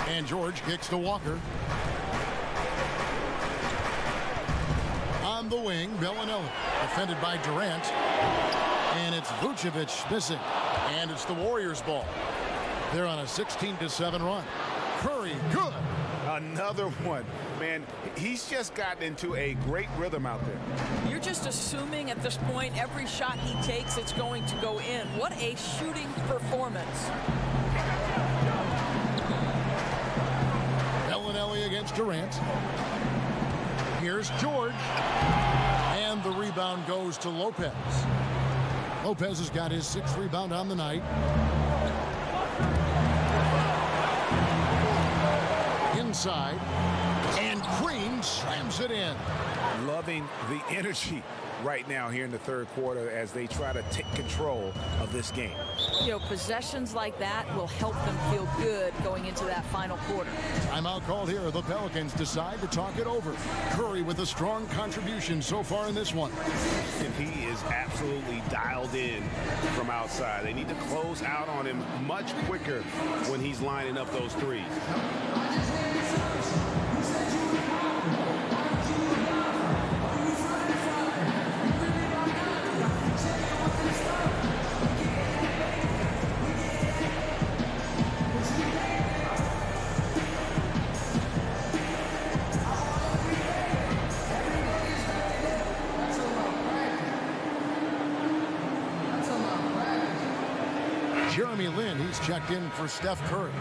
And George kicks to Walker. the wing, Bellinelli. Defended by Durant. And it's Vucevic missing. And it's the Warriors' ball. They're on a 16-7 run. Curry, good. Another one. Man, he's just gotten into a great rhythm out there. You're just assuming at this point every shot he takes, it's going to go in. What a shooting performance. Bellinelli against Durant. Here's George. And the rebound goes to Lopez. Lopez has got his 6th rebound on the night. Inside. And Green slams it in. Loving the energy right now here in the third quarter as they try to take control of this game. You know, possessions like that will help them feel good going into that final quarter. Timeout called here. The Pelicans decide to talk it over. Curry with a strong contribution so far in this one. And he is absolutely dialed in from outside. They need to close out on him much quicker when he's lining up those threes. Jeremy Lin, he's checked in for Steph Curry.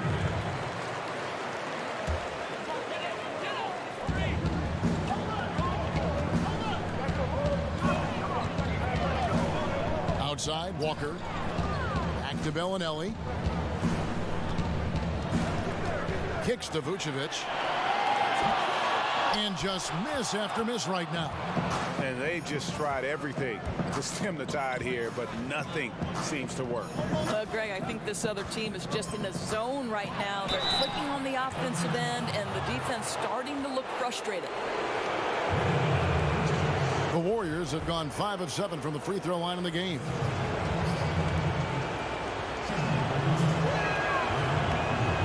Outside, Walker. Back to Bellinelli. Kicks to Vucevic. And just miss after miss right now. And they just tried everything to stem the tide here, but nothing seems to work. Greg, I think this other team is just in a zone right now. They're clicking on the offensive end, and the defense starting to look frustrated. The Warriors have gone 5 of 7 from the free throw line in the game.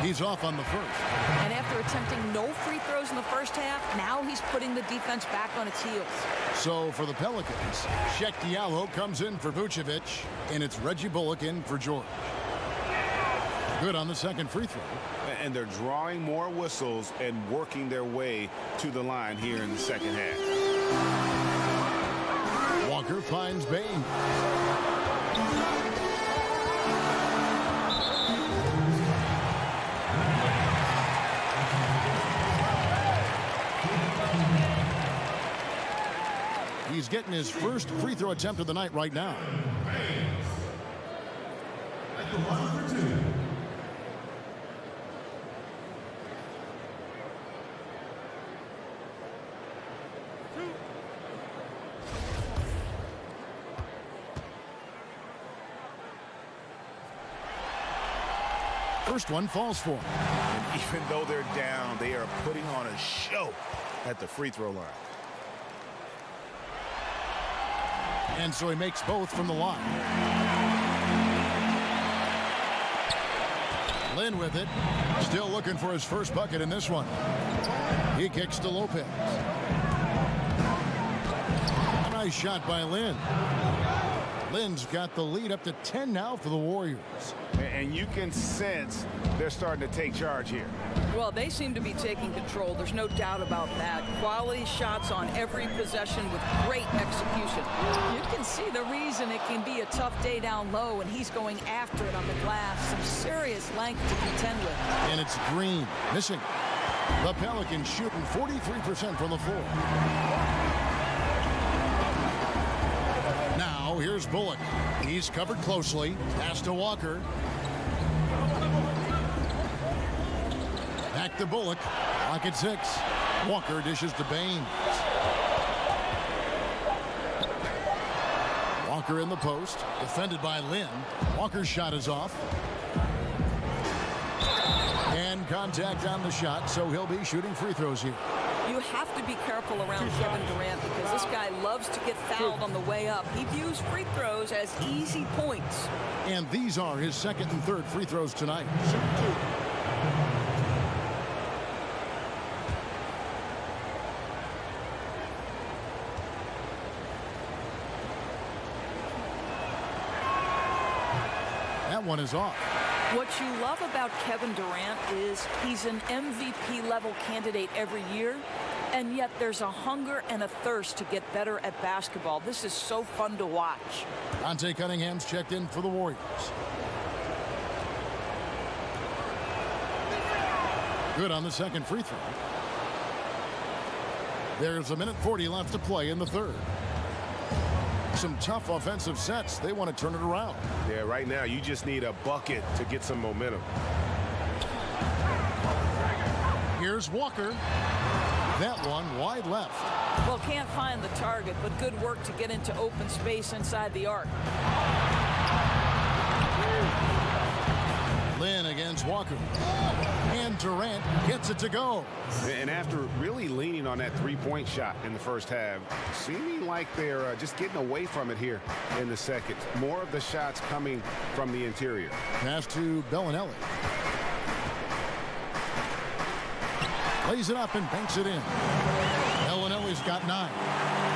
He's off on the first. And after attempting no free throws in the first half, now he's putting the defense back on its heels. So for the Pelicans, Sheck Diallo comes in for Vucevic, and it's Reggie Bullock in for George. Good on the second free throw. And they're drawing more whistles and working their way to the line here in the second half. Walker finds Bain. He's getting his first free throw attempt of the night right now. First one falls for him. And even though they're down, they are putting on a show at the free throw line. And so he makes both from the line. Lin with it. Still looking for his first bucket in this one. He kicks to Lopez. A nice shot by Lin. Lin's got the lead up to 10 now for the Warriors. And you can sense they're starting to take charge here. Well, they seem to be taking control. There's no doubt about that. Quality shots on every possession with great execution. You can see the reason it can be a tough day down low, and he's going after it on the glass. Some serious length to contend with. And it's Green missing. The Pelicans shooting 43% from the floor. Now here's Bullock. He's covered closely. Pass to Walker. Back to Bullock. Clock at 6. Walker dishes to Bain. Walker in the post. Defended by Lin. Walker's shot is off. And contact on the shot, so he'll be shooting free throws here. You have to be careful around Kevin Durant because this guy loves to get fouled on the way up. He views free throws as easy points. And these are his second and third free throws tonight. That one is off. What you love about Kevin Durant is he's an MVP level candidate every year, and yet there's a hunger and a thirst to get better at basketball. This is so fun to watch. Dante Cunningham's checked in for the Warriors. Good on the second free throw. There's 1:40 left to play in the third. Some tough offensive sets. They want to turn it around. Yeah, right now you just need a bucket to get some momentum. Here's Walker. That one wide left. Well, can't find the target, but good work to get into open space inside the arc. Lynn against Walker. And Durant gets it to go. And after really leaning on that three-point shot in the first half, seeming like they're just getting away from it here in the second. More of the shots coming from the interior. Pass to Bellinelli. Lays it up and banks it in. Bellinelli's got 9.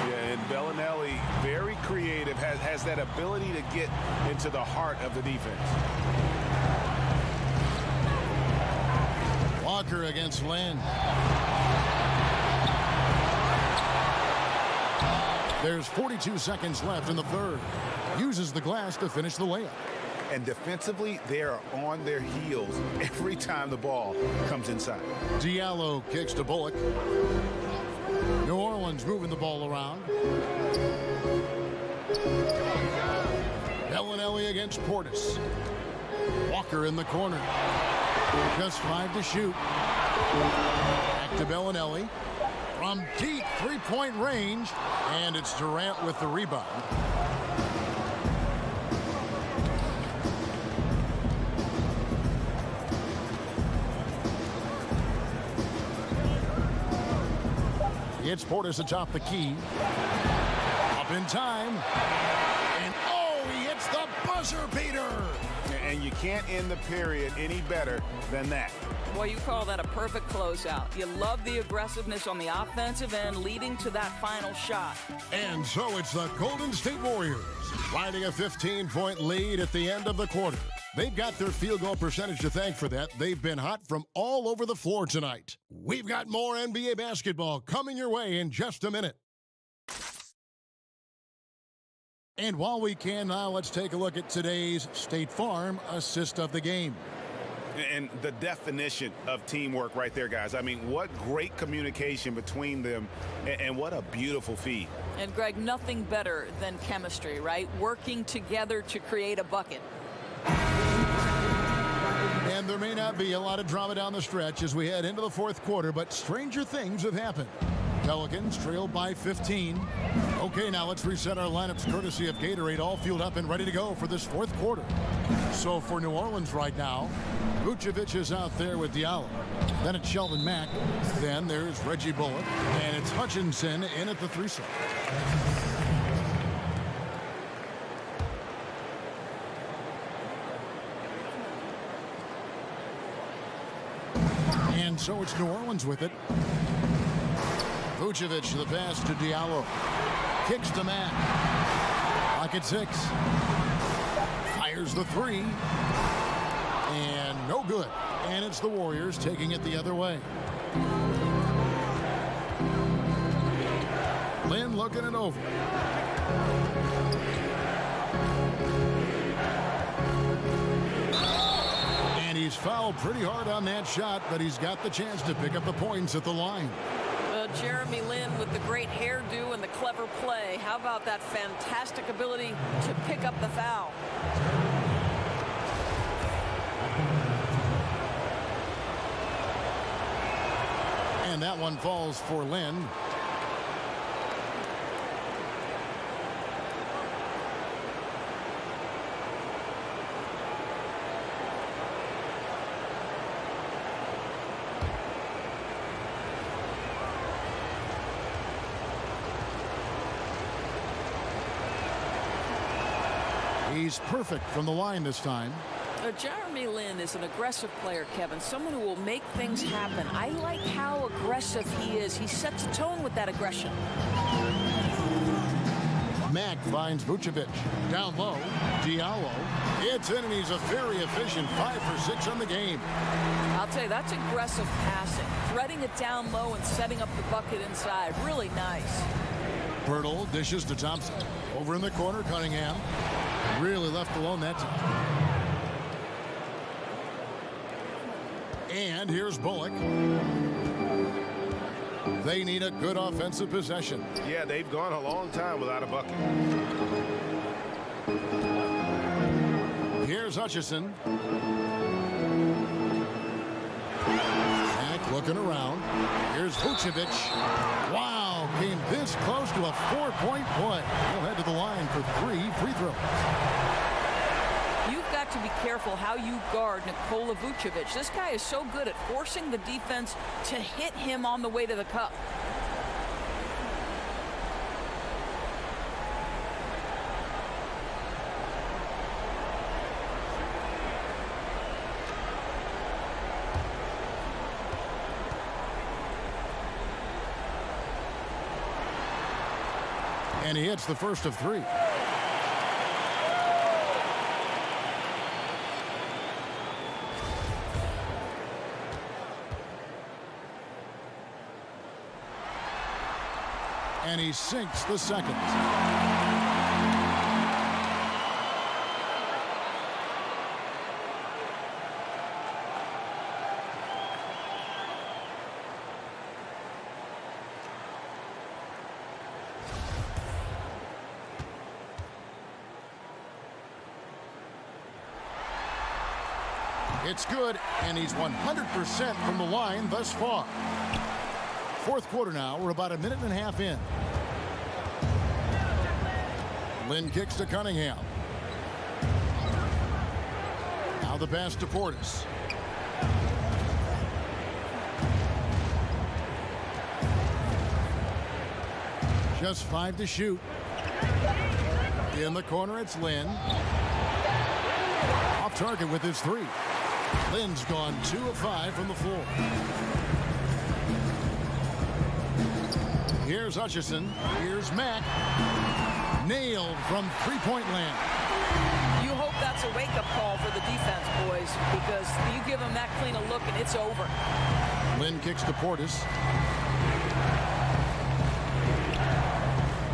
Yeah, and Bellinelli, very creative, has that ability to get into the heart of the defense. Walker against Lynn. There's 42 seconds left in the third. Uses the glass to finish the layup. And defensively, they are on their heels every time the ball comes inside. Diallo kicks to Bullock. New Orleans moving the ball around. Bellinelli against Portis. Walker in the corner. Just 5 to shoot. Back to Bellinelli. From deep three-point range. And it's Durant with the rebound. It's Portis atop the key. Up in time. And oh, he hits the buzzer beater. And you can't end the period any better than that. Well, you call that a perfect closeout. You love the aggressiveness on the offensive end leading to that final shot. And so it's the Golden State Warriors riding a 15-point lead at the end of the quarter. They've got their field goal percentage to thank for that. They've been hot from all over the floor tonight. We've got more NBA basketball coming your way in just a minute. And while we can now, let's take a look at today's State Farm assist of the game. And the definition of teamwork right there, guys. I mean, what great communication between them, and what a beautiful feed. And, Greg, nothing better than chemistry, right? Working together to create a bucket. And there may not be a lot of drama down the stretch as we head into the fourth quarter, but stranger things have happened. Pelicans trail by 15. Okay, now let's reset our lineups courtesy of Gatorade, all fueled up and ready to go for this fourth quarter. So for New Orleans right now, Vucevic is out there with Diallo. Then it's Sheldon Mack. Then there's Reggie Bullock. And it's Hutchinson in at the 3 slot. And so it's New Orleans with it. Vucevic, the pass to Diallo. Kicks to Mack. Lock at 6. Fires the 3. And no good. And it's the Warriors taking it the other way. Lynn looking it over. And he's fouled pretty hard on that shot, but he's got the chance to pick up the points at the line. Jeremy Lin with the great hairdo and the clever play. How about that fantastic ability to pick up the foul? And that one falls for Lin. He's perfect from the line this time. Jeremy Lin is an aggressive player, Kevin, someone who will make things happen. I like how aggressive he is. He sets a tone with that aggression. Mack finds Vucevic. Down low, Diallo. It's in, and he's a very efficient 5 for 6 on the game. I'll tell you, that's aggressive passing. Threading it down low and setting up the bucket inside. Really nice. Pirtle dishes to Thompson. Over in the corner, Cunningham. Really left alone that time. And here's Bullock. They need a good offensive possession. Yeah, they've gone a long time without a bucket. Here's Hutchison. Mack looking around. Here's Vucevic. Wow, came this close to a 4-point play. He'll head to the line for 3 free throws. You've got to be careful how you guard Nikola Vucevic. This guy is so good at forcing the defense to hit him on the way to the cup. And he hits the first of 3. And he sinks the second. It's good, and he's 100% from the line thus far. Fourth quarter now. We're about a minute and a half in. Lynn kicks to Cunningham. Now the pass to Portis. Just 5 to shoot. In the corner, it's Lynn. Off target with his 3. Lynn's gone 2 of 5 from the floor. Here's Hutchison. Here's Mack. Nailed from three-point land. You hope that's a wake-up call for the defense, boys, because you give them that clean a look and it's over. Lynn kicks to Portis.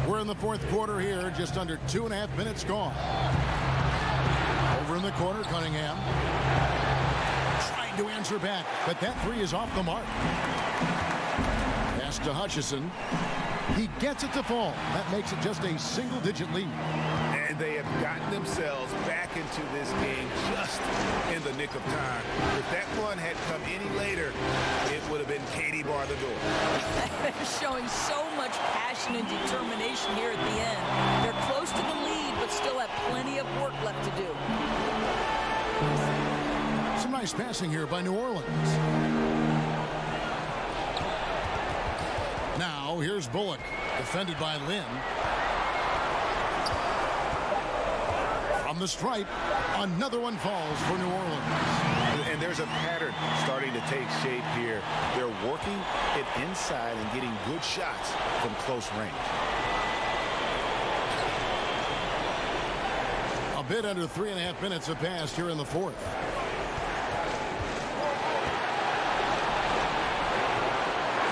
We're in the fourth quarter here, just under 2.5 minutes gone. Over in the corner, Cunningham. Trying to answer back, but that 3 is off the mark. Pass to Hutchison. He gets it to fall. That makes it just a single-digit lead. And they have gotten themselves back into this game just in the nick of time. If that one had come any later, it would have been Katie bar the door. They're showing so much passion and determination here at the end. They're close to the lead, but still have plenty of work left to do. Some nice passing here by New Orleans. Now, here's Bullock, defended by Lynn. From the stripe, another one falls for New Orleans. And there's a pattern starting to take shape here. They're working it inside and getting good shots from close range. A bit under 3.5 minutes have passed here in the fourth.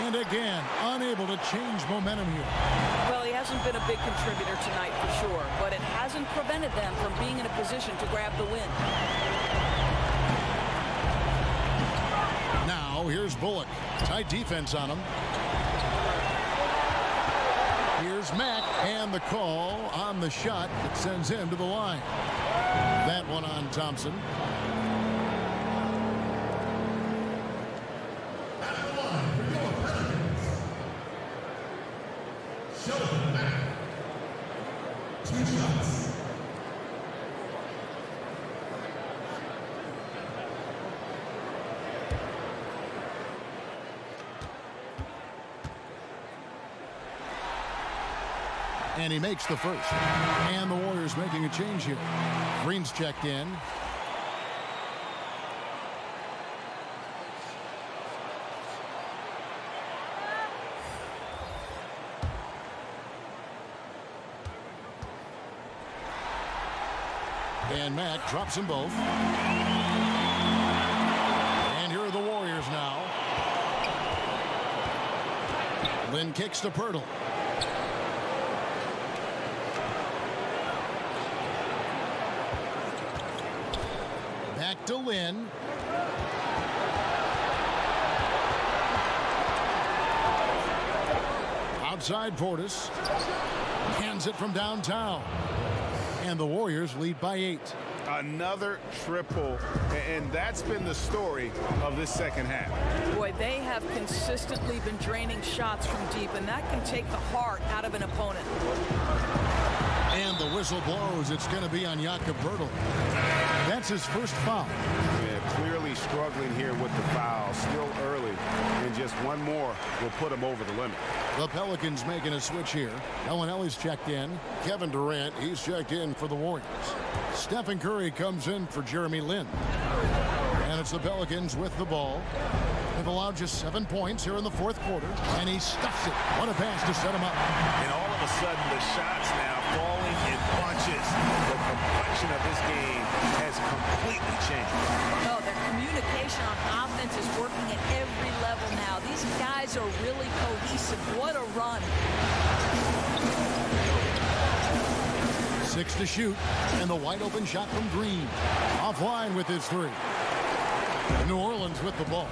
And again, unable to change momentum here. Well, he hasn't been a big contributor tonight for sure, but it hasn't prevented them from being in a position to grab the win. Now, here's Bullock. Tight defense on him. Here's Mack, and the call on the shot that sends him to the line. That one on Thompson. And he makes the first. And the Warriors making a change here. Green's checked in. And Mack drops them both. And here are the Warriors now. Lynn kicks to Pirtle. Back to Lynn. Outside Portis. Hands it from downtown. And the Warriors lead by 8. Another triple, and that's been the story of this second half. Boy, they have consistently been draining shots from deep, and that can take the heart out of an opponent. And the whistle blows. It's going to be on Jakob Pirtle. That's his first foul. Yeah, clearly struggling here with the foul. Still early, and just one more will put him over the limit. The Pelicans making a switch here. Ellenelli's checked in. Kevin Durant, he's checked in for the Warriors. Stephen Curry comes in for Jeremy Lin. And it's the Pelicans with the ball. They've allowed just 7 points here in the fourth quarter, and he stuffs it. What a pass to set him up. And all of a sudden, the shots now falling in bunches. The complexion of this game has completely changed. Oh, their communication on offense is working at every level now. These guys are really cohesive. What a run. 6 to shoot, and the wide open shot from Green. Offline with his 3. New Orleans with the ball.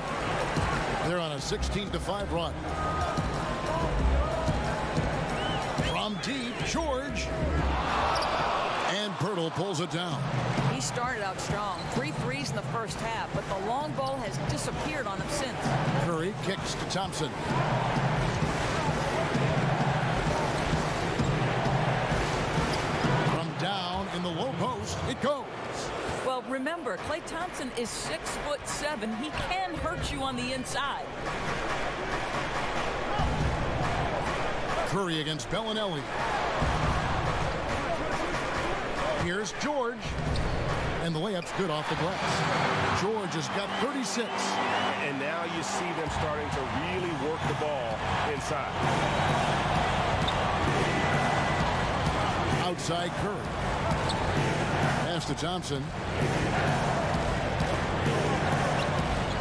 They're on a 16-5 run. From deep, George. And Pirtle pulls it down. He started out strong. 3 threes in the first half, but the long ball has disappeared on him since. Curry kicks to Thompson. From down in the low post, it goes. Well, remember, Klay Thompson is 6'7". He can hurt you on the inside. Curry against Bellinelli. Here's George. And the layup's good off the glass. George has got 36. And now you see them starting to really work the ball inside. Outside Curry. Pass to Thompson.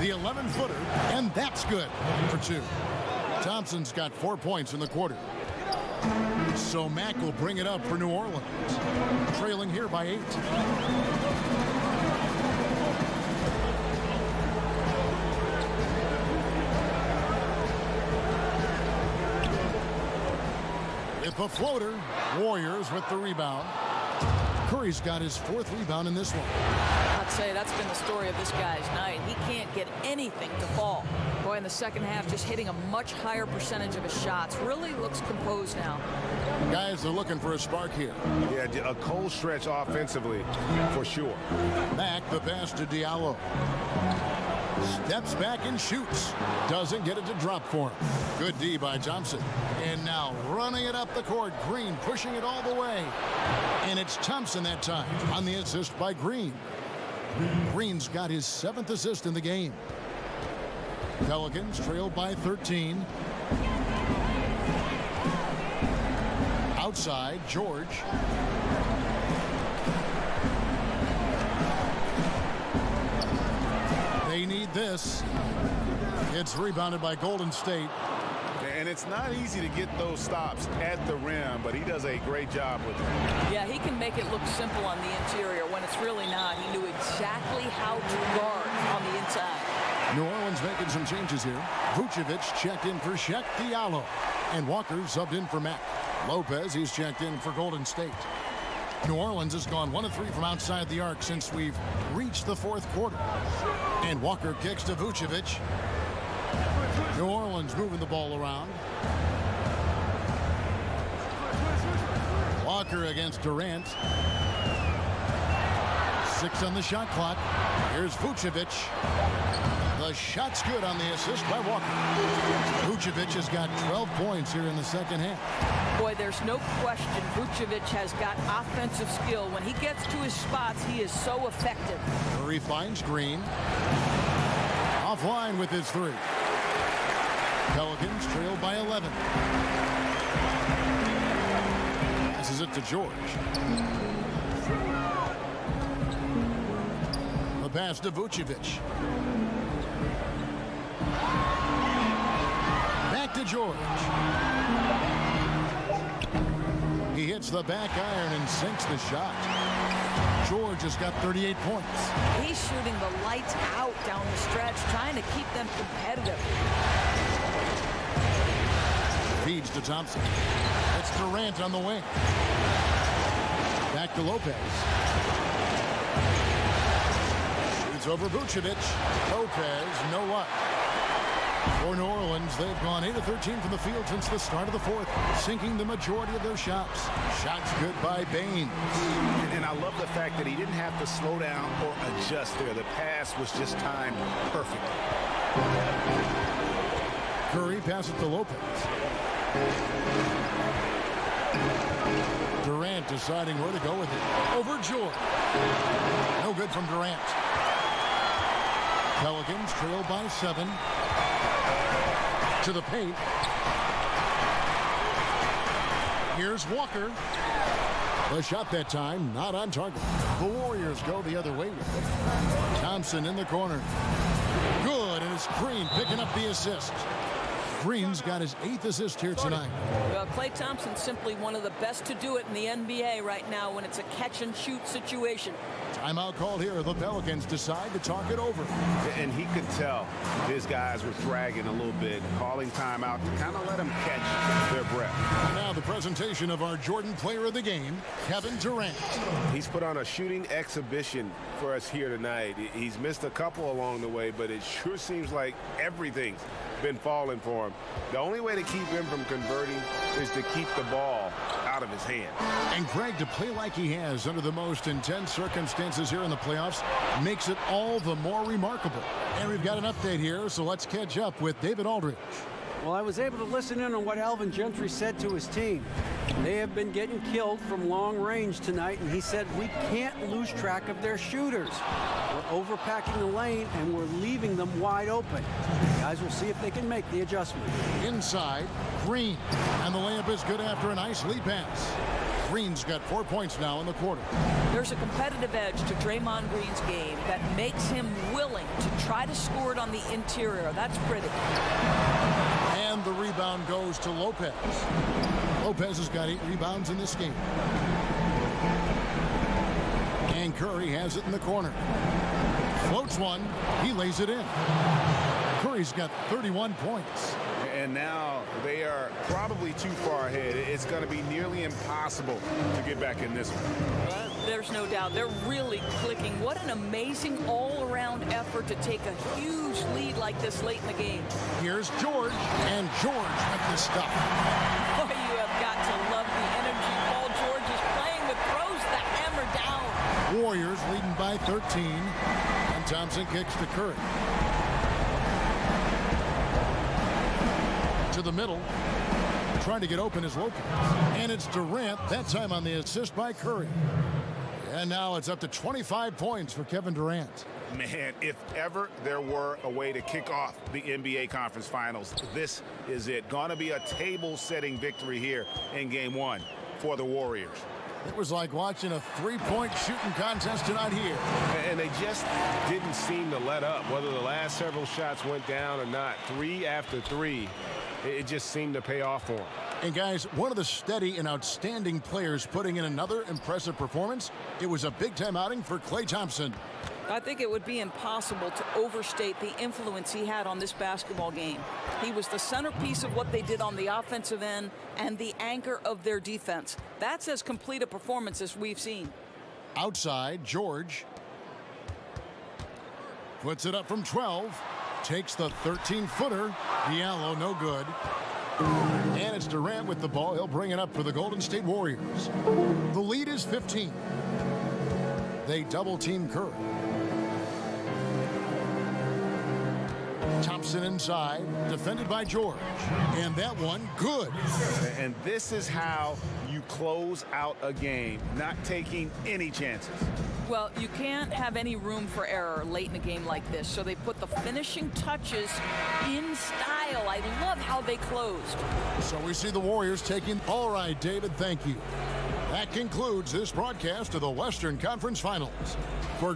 The 11-footer, and that's good for 2. Thompson's got 4 points in the quarter. So Mack will bring it up for New Orleans. Trailing here by 8. With the floater, Warriors with the rebound. Curry's got his 4th rebound in this one. I'd say that's been the story of this guy's night. He can't get anything to fall. Boy, in the second half, just hitting a much higher percentage of his shots. Really looks composed now. Guys, they're looking for a spark here. Yeah, a cold stretch offensively, for sure. Back the pass to Diallo. Steps back and shoots. Doesn't get it to drop for him. Good D by Thompson. And now running it up the court. Green pushing it all the way. And it's Thompson that time on the assist by Green. Green's got his 7th assist in the game. Pelicans trail by 13. Outside, George. They need this. It's rebounded by Golden State. And it's not easy to get those stops at the rim, but he does a great job with it. Yeah, he can make it look simple on the interior when it's really not. He knew exactly how to guard on the inside. New Orleans making some changes here. Vucevic checked in for Shaq Diallo. And Walker subbed in for Mack. Lopez, he's checked in for Golden State. New Orleans has gone 1 of 3 from outside the arc since we've reached the 4th quarter. And Walker kicks to Vucevic. New Orleans moving the ball around. Walker against Durant. 6 on the shot clock. Here's Vucevic. The shot's good on the assist by Walker. Vucevic has got 12 points here in the second half. Boy, there's no question Vucevic has got offensive skill. When he gets to his spots, he is so effective. Curry finds Green. Offline with his 3. Pelicans trail by 11. Passes it to George. pass to Vucevic. Back to George. He hits the back iron and sinks the shot. George has got 38 points. He's shooting the lights out down the stretch, trying to keep them competitive. Feeds to Thompson. It's Durant on the wing. Back to Lopez. Shoots over Vucevic. Lopez, no luck. For New Orleans, they've gone 8 of 13 from the field since the start of the fourth, sinking the majority of their shots. Shots good by Bain. And I love the fact that he didn't have to slow down or adjust there. The pass was just timed perfect. Curry passes to Lopez. Durant deciding where to go with it. Over George. No good from Durant. Pelicans trail by 7. To the paint. Here's Walker. The shot that time, not on target. The Warriors go the other way with it. Thompson in the corner. Good, and it's Green picking up the assist. Green's got his 8th assist here tonight. Well, Klay Thompson's simply one of the best to do it in the NBA right now when it's a catch-and-shoot situation. Timeout called here. The Pelicans decide to talk it over. And he could tell his guys were dragging a little bit, calling timeout to kind of let them catch their breath. And now the presentation of our Jordan Player of the Game, Kevin Durant. He's put on a shooting exhibition for us here tonight. He's missed a couple along the way, but it sure seems like everything's been falling for him. The only way to keep him from converting is to keep the ball out of his hand. And Greg, to play like he has under the most intense circumstances here in the playoffs makes it all the more remarkable. And we've got an update here, so let's catch up with David Aldridge. Well, I was able to listen in on what Alvin Gentry said to his team. They have been getting killed from long range tonight, and he said, we can't lose track of their shooters. We're overpacking the lane, and we're leaving them wide open. Guys will see if they can make the adjustment. Inside, Green. And the layup is good after a nice lead pass. Green's got 4 points now in the quarter. There's a competitive edge to Draymond Green's game that makes him willing to try to score it on the interior. That's pretty. And the rebound goes to Lopez. Lopez has got 8 rebounds in this game. And Curry has it in the corner. Floats one. He lays it in. Curry's got 31 points. And now they are probably too far ahead. It's going to be nearly impossible to get back in this one. There's no doubt. They're really clicking. What an amazing all-around effort to take a huge lead like this late in the game. Here's George, and George with the stuff. Boy, you have got to love the energy Paul George is playing with. Throws the hammer down. Warriors leading by 13, and Thompson kicks to Curry. To the middle, trying to get open is Lopez. And it's Durant, that time on the assist by Curry. And now it's up to 25 points for Kevin Durant. Man, if ever there were a way to kick off the NBA Conference Finals, this is it. Gonna be a table-setting victory here in Game 1 for the Warriors. It was like watching a three-point shooting contest tonight here. And they just didn't seem to let up. Whether the last several shots went down or not, 3 after 3, it just seemed to pay off for them. And guys, one of the steady and outstanding players putting in another impressive performance, it was a big-time outing for Klay Thompson. I think it would be impossible to overstate the influence he had on this basketball game. He was the centerpiece of what they did on the offensive end and the anchor of their defense. That's as complete a performance as we've seen. Outside, George puts it up from 12, takes the 13-footer. Diallo, no good. And it's Durant with the ball. He'll bring it up for the Golden State Warriors. The lead is 15. They double-team Curry. Thompson inside, defended by George. And that one, good. And this is how you close out a game, not taking any chances. Well, you can't have any room for error late in a game like this, so they put the finishing touches in style. I love how they closed. So we see the Warriors taking. All right, David, thank you. That concludes this broadcast of the Western Conference Finals. For